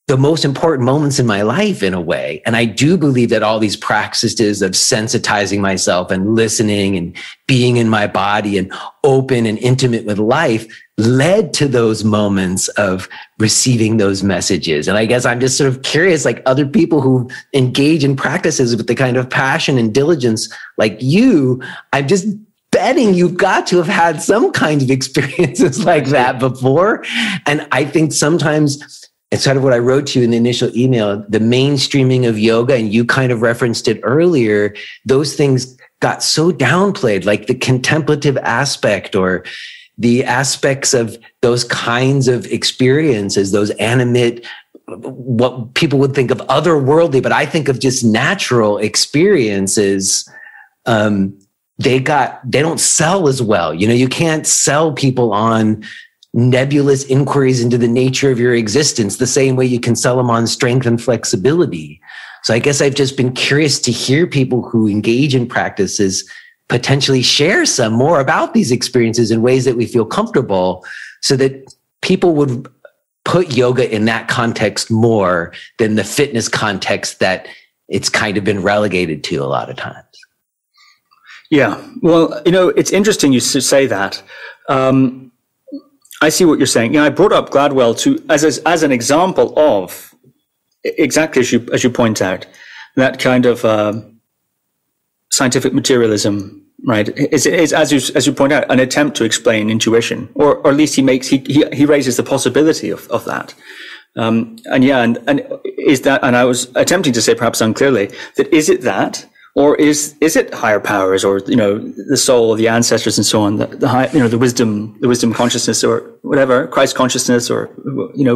the most important moments in my life in a way. And I do believe that all these practices of sensitizing myself and listening and being in my body and open and intimate with life led to those moments of receiving those messages. And I guess I'm just sort of curious, like other people who engage in practices with the kind of passion and diligence like you, I'm just betting you've got to have had some kind of experiences like that before. And I think sometimes it's sort of what I wrote to you in the initial email, the mainstreaming of yoga, and you kind of referenced it earlier, those things got so downplayed, like the contemplative aspect or the aspects of those kinds of experiences, those animate, what people would think of otherworldly, but I think of just natural experiences. They don't sell as well. You know, you can't sell people on nebulous inquiries into the nature of your existence the same way you can sell them on strength and flexibility. So I guess I've just been curious to hear people who engage in practices potentially share some more about these experiences in ways that we feel comfortable, so that people would put yoga in that context more than the fitness context that it's kind of been relegated to a lot of times. Yeah. Well, it's interesting you say that. I see what you're saying. I brought up Gladwell as an example of exactly as you point out, that kind of scientific materialism, right? Is as you point out, an attempt to explain intuition, or at least he raises the possibility of that. And is that? And I was attempting to say, perhaps unclearly, that is it that? Or is it higher powers, or the soul of the ancestors and so on, the wisdom consciousness, or whatever, Christ consciousness, or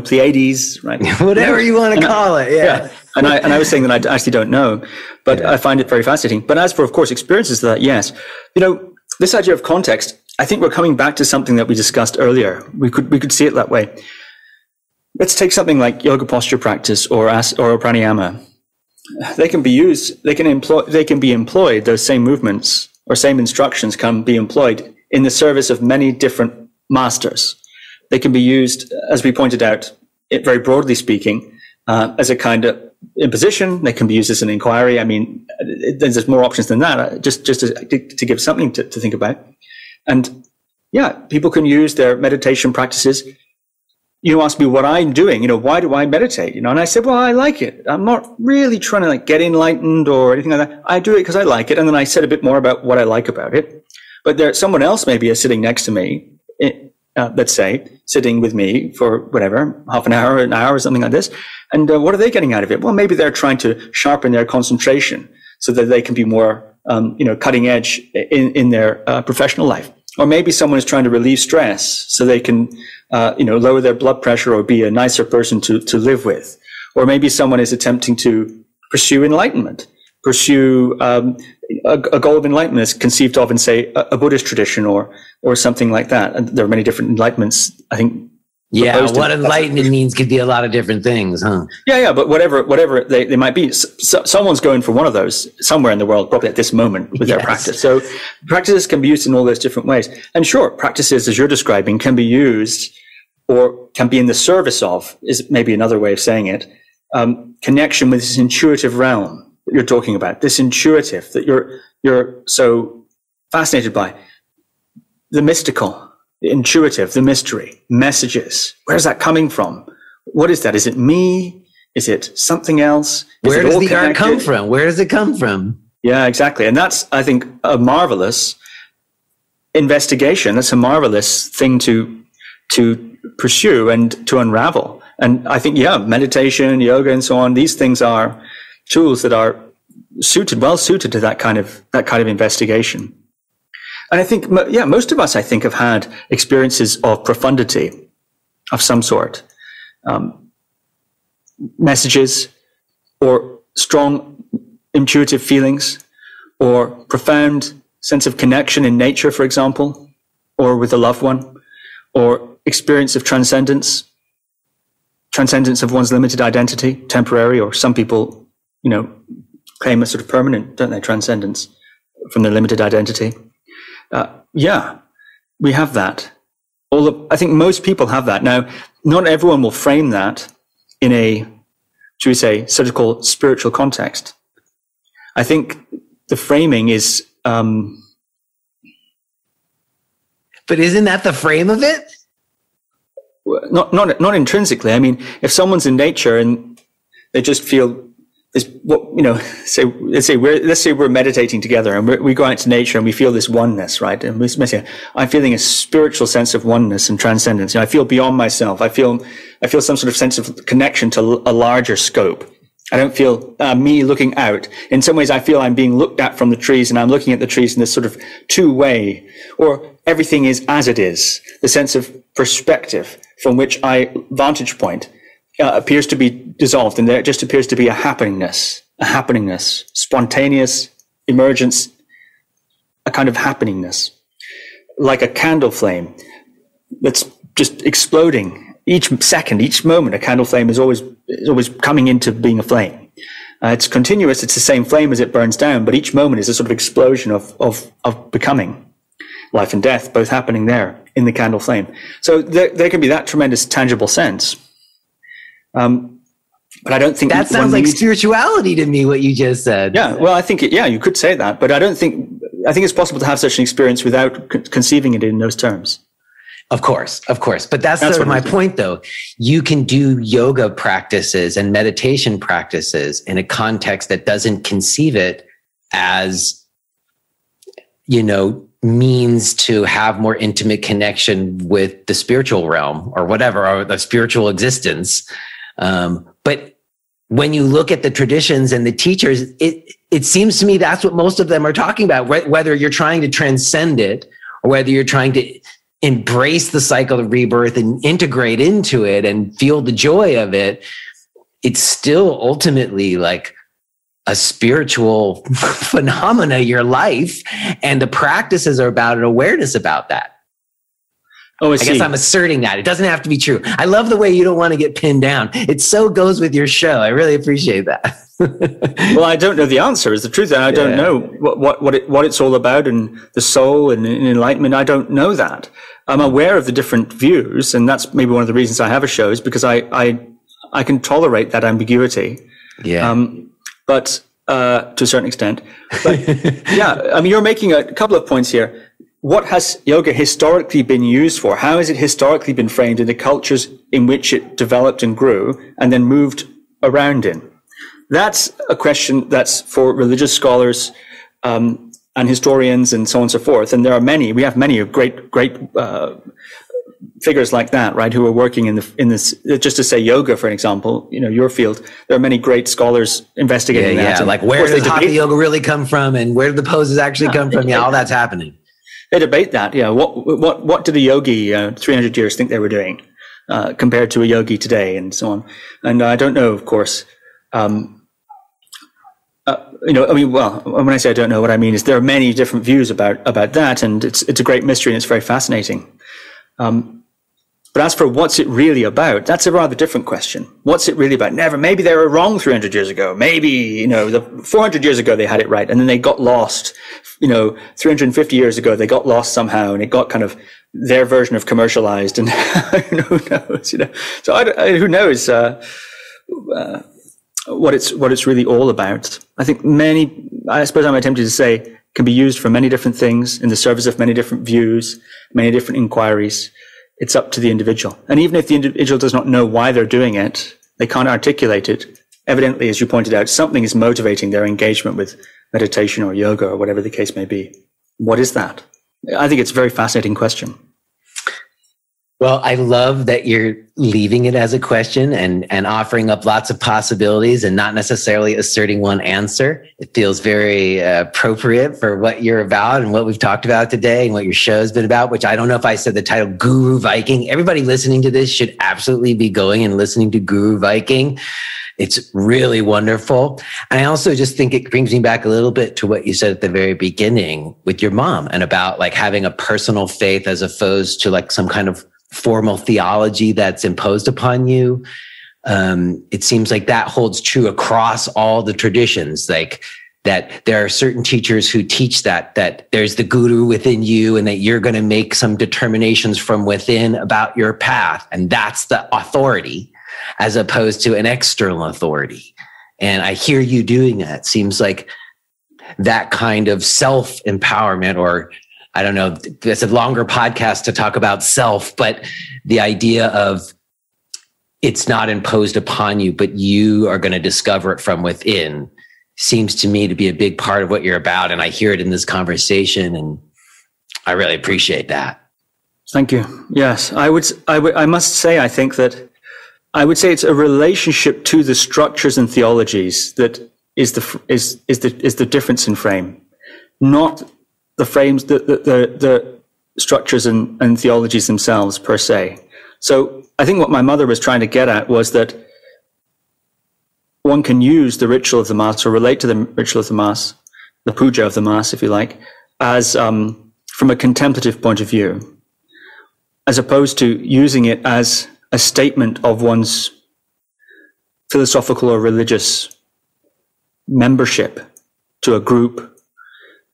Pleiades, right? Whatever you want to call it, yeah. And I was saying that I actually don't know, but I find it very fascinating. But as for, of course, experiences of that, yes, this idea of context, I think we're coming back to something that we discussed earlier. We could see it that way. Let's take something like yoga posture practice or pranayama. They can be used, they can be employed, those same movements or same instructions can be employed in the service of many different masters. They can be used, as we pointed out, very broadly speaking, as a kind of imposition. They can be used as an inquiry. I mean, there's more options than that, just to give something to think about. And yeah, people can use their meditation practices. You asked me what I'm doing, why do I meditate? And I said, well, I like it. I'm not really trying to get enlightened or anything like that. I do it because I like it. And then I said a bit more about what I like about it. But someone else maybe is sitting next to me, let's say, sitting with me for whatever, half an hour or something like this. And what are they getting out of it? Well, maybe they're trying to sharpen their concentration so that they can be more, cutting edge in their professional life. Or maybe someone is trying to relieve stress so they can, lower their blood pressure or be a nicer person to live with. Or maybe someone is attempting to pursue enlightenment, pursue a goal of enlightenment is conceived of in, say, a Buddhist tradition or something like that. And there are many different enlightenments, I think. Yeah, what enlightenment means could be a lot of different things, huh? Yeah, but whatever they might be, someone's going for one of those somewhere in the world, probably at this moment with their practice. So practices can be used in all those different ways. And sure, practices, as you're describing, can be used or can be in the service of, is maybe another way of saying it, connection with this intuitive realm that you're talking about, this intuitive that you're so fascinated by, the mystical, the intuitive, the mystery, messages. Where's that coming from? What is that? Is it me? Is it something else? Where does the art come from? Where does it come from? Yeah, exactly. And that's, I think, a marvelous investigation. That's a marvelous thing to pursue and to unravel. And I think, meditation, yoga, and so on, these things are tools that are well suited to that kind of investigation. And I think, most of us, I think, have had experiences of profundity of some sort. Messages or strong intuitive feelings or profound sense of connection in nature, for example, or with a loved one, or experience of transcendence of one's limited identity, temporary, or some people, claim a sort of permanent, don't they, transcendence from their limited identity. We have that. I think most people have that. Now, not everyone will frame that in a, should we say, so-called spiritual context. I think the framing is... But isn't that the frame of it? Not intrinsically. I mean, if someone's in nature and they just feel this, let's say we're meditating together and we go out to nature and we feel this oneness, right? And I'm feeling a spiritual sense of oneness and transcendence. I feel beyond myself. I feel some sort of sense of connection to a larger scope. I don't feel me looking out. In some ways, I feel I'm being looked at from the trees and I'm looking at the trees in this sort of two-way, or everything is as it is. The sense of perspective from which vantage point appears to be dissolved, and there just appears to be a happeningness, spontaneous emergence, a kind of happeningness, like a candle flame that's just exploding. Each second, each moment, a candle flame is always coming into being a flame. It's continuous. It's the same flame as it burns down, but each moment is a sort of explosion of becoming. Life and death both happening there in the candle flame. So there can be that tremendous tangible sense. But I don't think that sounds like spirituality to me, what you just said. Yeah, well, I think you could say that, but I think it's possible to have such an experience without conceiving it in those terms. Of course. But that's sort of my point, though. You can do yoga practices and meditation practices in a context that doesn't conceive it as, means to have more intimate connection with the spiritual realm or whatever, or the spiritual existence. But when you look at the traditions and the teachers, it seems to me that's what most of them are talking about, whether you're trying to transcend it or whether you're trying to embrace the cycle of rebirth and integrate into it and feel the joy of it. It's still ultimately like a spiritual phenomena, your life, and the practices are about an awareness about that. Oh, I guess I'm asserting that. It doesn't have to be true. I love the way you don't want to get pinned down. It so goes with your show. I really appreciate that. Well, I don't know the answer is the truth. I don't know what it's all about, and the soul and enlightenment. I don't know that. I'm aware of the different views, and that's maybe one of the reasons I have a show, is because I can tolerate that ambiguity. Yeah. But to a certain extent. But you're making a couple of points here. What has yoga historically been used for? How has it historically been framed in the cultures in which it developed and grew and then moved around in? That's a question that's for religious scholars and historians and so on and so forth. And there are many. We have many great figures like that, right? Who are working in this. Just to say yoga, for example, your field. There are many great scholars investigating that. Yeah, like where does hatha yoga really come from, and where do the poses actually come from? Yeah, all that's happening. They debate that. Yeah, what did a yogi 300 years think they were doing compared to a yogi today, and so on. And I don't know, of course. When I say I don't know, what I mean is there are many different views about that, and it's a great mystery and it's very fascinating. But as for what's it really about, that's a rather different question. What's it really about? Maybe they were wrong 300 years ago. Maybe, 400 years ago they had it right, and then they got lost. 350 years ago they got lost somehow, and it got kind of their version of commercialized, and who knows, So who knows what it's really all about. I think I suppose I'm attempting to say, can be used for many different things in the service of many different views, many different inquiries. It's up to the individual. And even if the individual does not know why they're doing it, they can't articulate it. Evidently, as you pointed out, something is motivating their engagement with meditation or yoga or whatever the case may be. What is that? I think it's a very fascinating question. Well, I love that you're leaving it as a question and offering up lots of possibilities and not necessarily asserting one answer. It feels very appropriate for what you're about and what we've talked about today and what your show's been about, which I don't know if I said the title Guru Viking. Everybody listening to this should absolutely be going and listening to Guru Viking. It's really wonderful. And I also just think it brings me back a little bit to what you said at the very beginning with your mom and about like having a personal faith as opposed to like some kind of formal theology that's imposed upon you. It seems like that holds true across all the traditions, like that there are certain teachers who teach that there's the guru within you and that you're going to make some determinations from within about your path. And that's the authority as opposed to an external authority. And I hear you doing that. Seems like that kind of self-empowerment, or I don't know, it's a longer podcast to talk about self, but the idea of it's not imposed upon you, but you are going to discover it from within seems to me to be a big part of what you're about. And I hear it in this conversation, and I really appreciate that. Thank you. Yes, I must say, I think that I would say it's a relationship to the structures and theologies that is the difference in frame, not the frames, the structures and theologies themselves per se. So I think what my mother was trying to get at was that one can use the ritual of the Mass or relate to the ritual of the Mass, the puja of the Mass, if you like, as from a contemplative point of view, as opposed to using it as a statement of one's philosophical or religious membership to a group,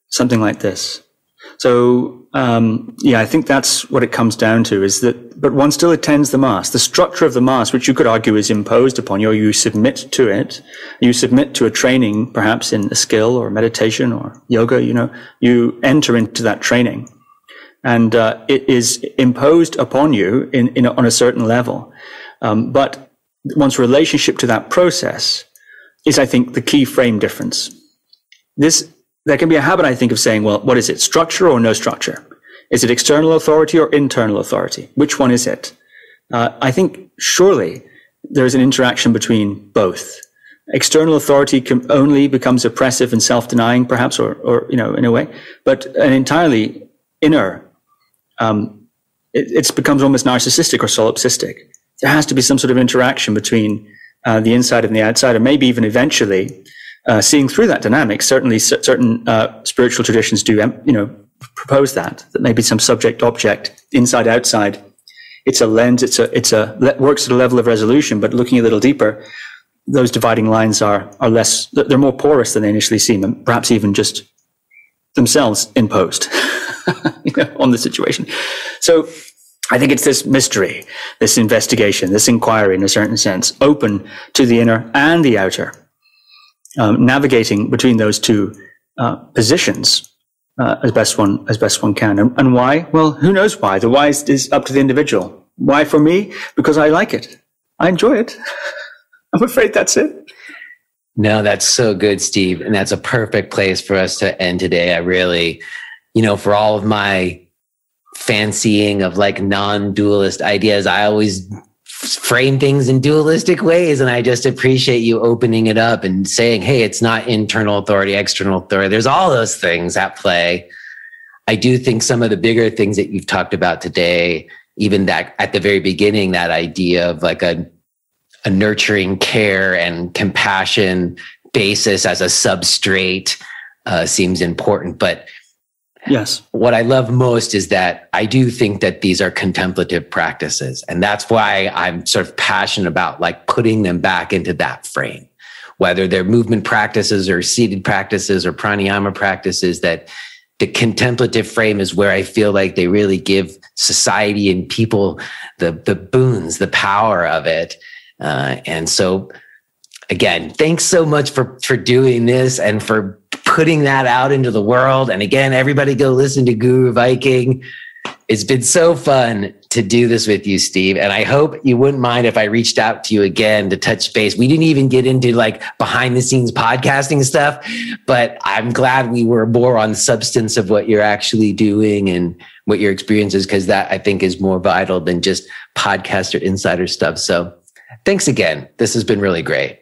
something like this. So, I think that's what it comes down to, is that, but one still attends the Mass. The structure of the Mass, which you could argue is imposed upon you, or you submit to it, you submit to a training, perhaps in a skill or meditation or yoga, you enter into that training. And it is imposed upon you on a certain level. But one's relationship to that process is, I think, the key frame difference. There can be a habit, I think, of saying, well, what is it, structure or no structure? Is it external authority or internal authority? Which one is it? I think surely there is an interaction between both. External authority only becomes oppressive and self-denying, perhaps, or in a way, but an entirely inner, it becomes almost narcissistic or solipsistic. There has to be some sort of interaction between the inside and the outside, or maybe even eventually seeing through that dynamic. Certainly, certain spiritual traditions do, propose that maybe some subject-object, inside-outside. It's a lens. Works at a level of resolution, but looking a little deeper, those dividing lines are less. They're more porous than they initially seem, and perhaps even just themselves imposed on the situation. So I think it's this mystery, this investigation, this inquiry, in a certain sense, open to the inner and the outer, navigating between those two positions as best one can. And why? Well, who knows why? The why is up to the individual. Why for me? Because I like it. I enjoy it. I'm afraid that's it. No, that's so good, Steve. And that's a perfect place for us to end today. I really, for all of my fancying of like non-dualist ideas, I always frame things in dualistic ways. And I just appreciate you opening it up and saying, hey, it's not internal authority, external authority. There's all those things at play. I do think some of the bigger things that you've talked about today, even that at the very beginning, that idea of like a nurturing care and compassion basis as a substrate seems important. But yes, what I love most is that I do think that these are contemplative practices. And that's why I'm sort of passionate about like putting them back into that frame, whether they're movement practices or seated practices or pranayama practices, that the contemplative frame is where I feel like they really give society and people the boons, the power of it. And so again, thanks so much for doing this and for putting that out into the world. And again, everybody go listen to Guru Viking. It's been so fun to do this with you, Steve. And I hope you wouldn't mind if I reached out to you again to touch base. We didn't even get into like behind the scenes podcasting stuff, but I'm glad we were more on substance of what you're actually doing. And what your experience is, because that I think is more vital than just podcaster insider stuff. So thanks again. This has been really great.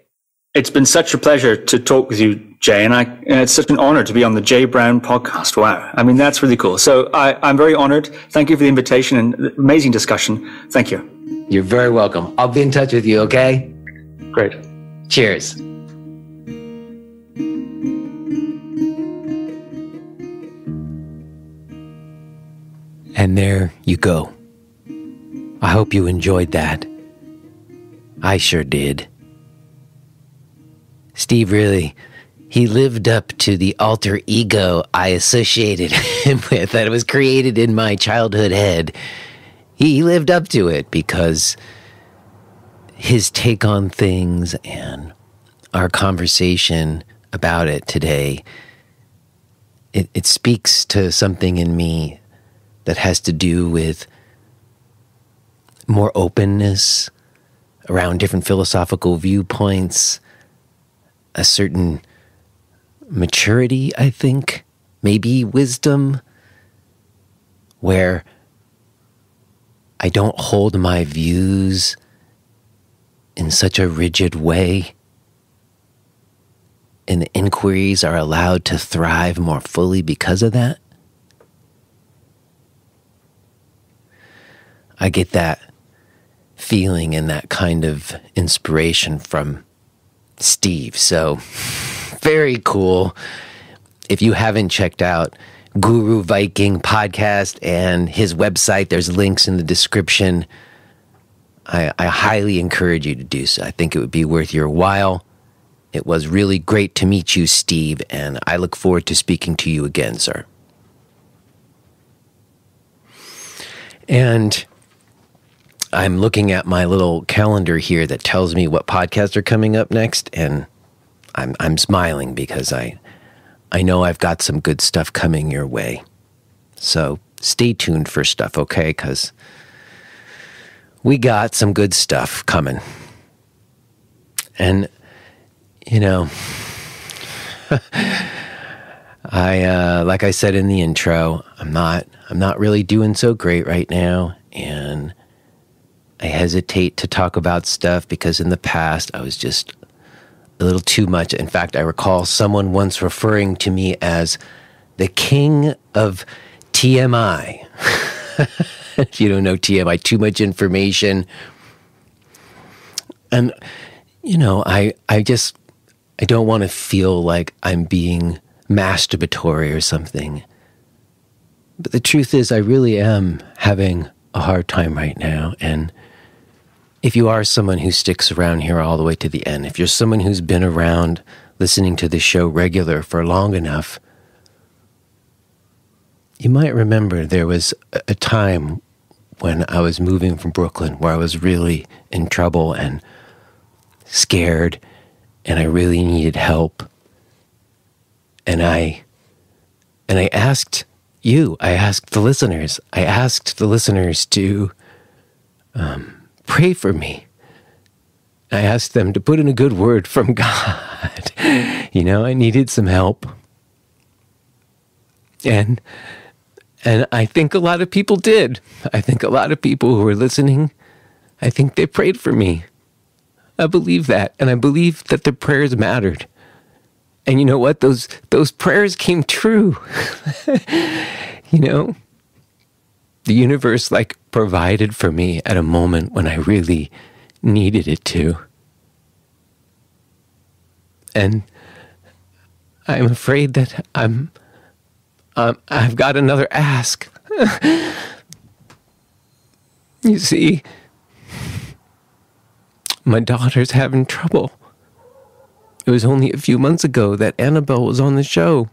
It's been such a pleasure to talk with you, Jay, and it's such an honor to be on the Jay Brown podcast. Wow. I mean, that's really cool. So I'm very honored. Thank you for the invitation and amazing discussion. Thank you. You're very welcome. I'll be in touch with you, okay? Great. Cheers. And there you go. I hope you enjoyed that. I sure did. Steve he lived up to the alter ego I associated him with that was created in my childhood head. He lived up to it because his take on things and our conversation about it today, it speaks to something in me that has to do with more openness around different philosophical viewpoints, a certain maturity, I think, maybe wisdom, where I don't hold my views in such a rigid way, and the inquiries are allowed to thrive more fully because of that. I get that feeling and that kind of inspiration from Steve. So, very cool. If you haven't checked out Guru Viking podcast and his website, there's links in the description. I highly encourage you to do so. I think it would be worth your while. It was really great to meet you, Steve, and I look forward to speaking to you again, sir. And I'm looking at my little calendar here that tells me what podcasts are coming up next, and I'm smiling because I know I've got some good stuff coming your way. So stay tuned for stuff, okay? Because we got some good stuff coming. And, you know, like I said in the intro, I'm not really doing so great right now, and I hesitate to talk about stuff because in the past I was just a little too much. In fact, I recall someone once referring to me as the king of TMI. If you don't know TMI, too much information. And, you know, I don't want to feel like I'm being masturbatory or something. But the truth is, I really am having a hard time right now. And if you are someone who sticks around here all the way to the end, if you're someone who's been around listening to the show regular for long enough, you might remember there was a time when I was moving from Brooklyn where I was really in trouble and scared, and I really needed help. And I asked you, I asked the listeners to pray for me. I asked them to put in a good word from God. You know, I needed some help. And I think a lot of people did. I think a lot of people who were listening, I think they prayed for me. I believe that. And I believe that their prayers mattered. And you know what? Those prayers came true. You know, the universe provided for me at a moment when I really needed it to. And I'm afraid that I've got another ask. You see, my daughter's having trouble. It was only a few months ago that Annabelle was on the show.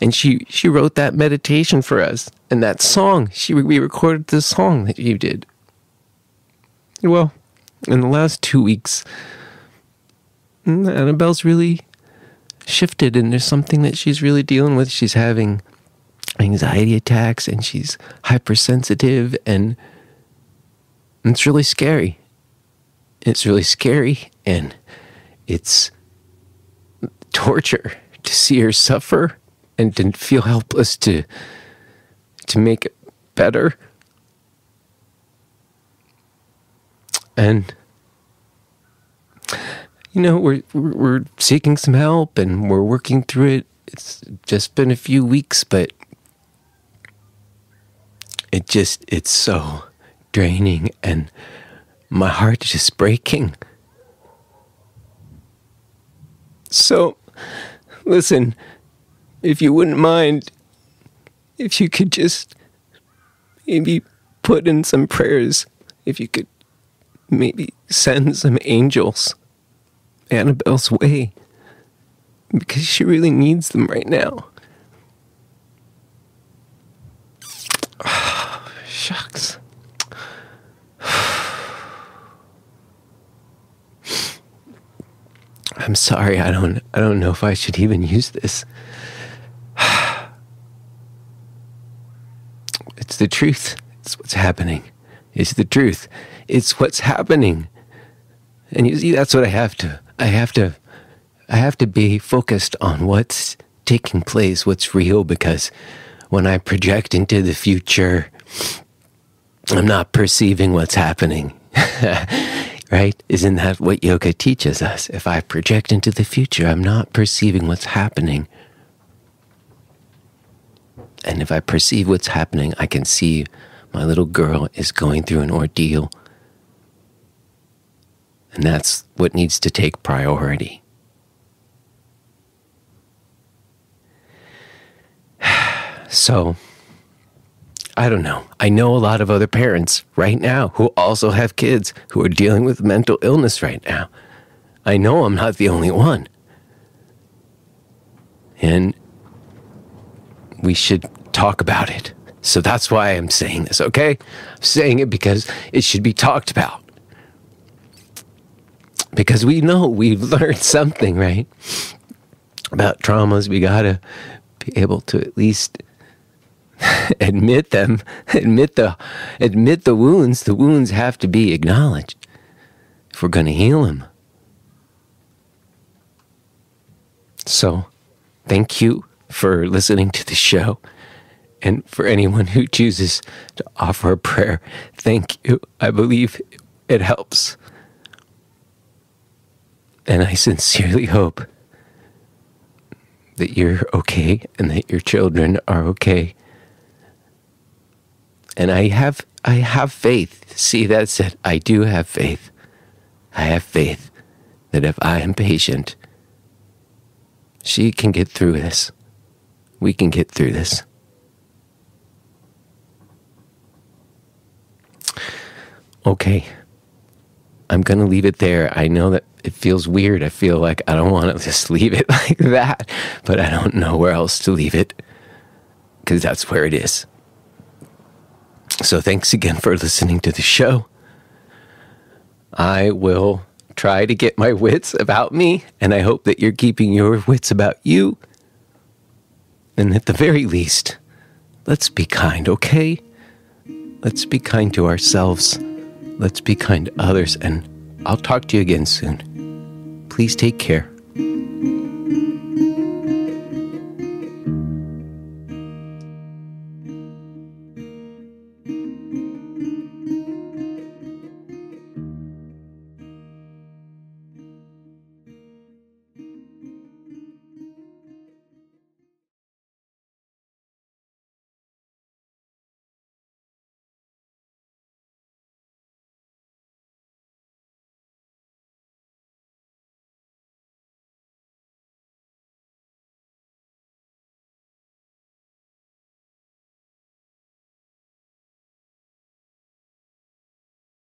And she wrote that meditation for us. And that song, we recorded the song that you did. Well, in the last 2 weeks, Annabelle's really shifted, and there's something that she's really dealing with. She's having anxiety attacks, and she's hypersensitive, and it's really scary. It's really scary, and it's torture to see her suffer and to feel helpless to make better. And, you know, we're seeking some help and we're working through it. It's just been a few weeks, but it's so draining and my heart is just breaking. So, listen, if you wouldn't mind, if you could just maybe put in some prayers, if you could maybe send some angels Annabelle's way, because she really needs them right now. Oh, shucks. I'm sorry, I don't know if I should even use this. It's the truth. It's what's happening. It's the truth. It's what's happening. And you see, that's what I have to be focused on what's taking place, what's real, because when I project into the future, I'm not perceiving what's happening. Right? Isn't that what yoga teaches us? If I project into the future, I'm not perceiving what's happening. And if I perceive what's happening, I can see my little girl is going through an ordeal. And that's what needs to take priority. So, I don't know. I know a lot of other parents right now who also have kids who are dealing with mental illness right now. I know I'm not the only one. And we should talk about it. So that's why I'm saying this, okay? I'm saying it because it should be talked about. Because we know we've learned something, right? About traumas. We gotta be able to at least admit them, admit the wounds. The wounds have to be acknowledged if we're going to heal them. So, thank you for listening to the show. And for anyone who chooses to offer a prayer, thank you. I believe it helps. And I sincerely hope that you're okay and that your children are okay. And I have faith. See, that's it. I do have faith. I have faith that if I am patient, she can get through this. We can get through this. Okay. I'm going to leave it there. I know that it feels weird. I feel like I don't want to just leave it like that, but I don't know where else to leave it because that's where it is. So thanks again for listening to the show. I will try to get my wits about me, and I hope that you're keeping your wits about you. And at the very least, let's be kind, okay? Let's be kind to ourselves. Let's be kind to others, and I'll talk to you again soon. Please take care.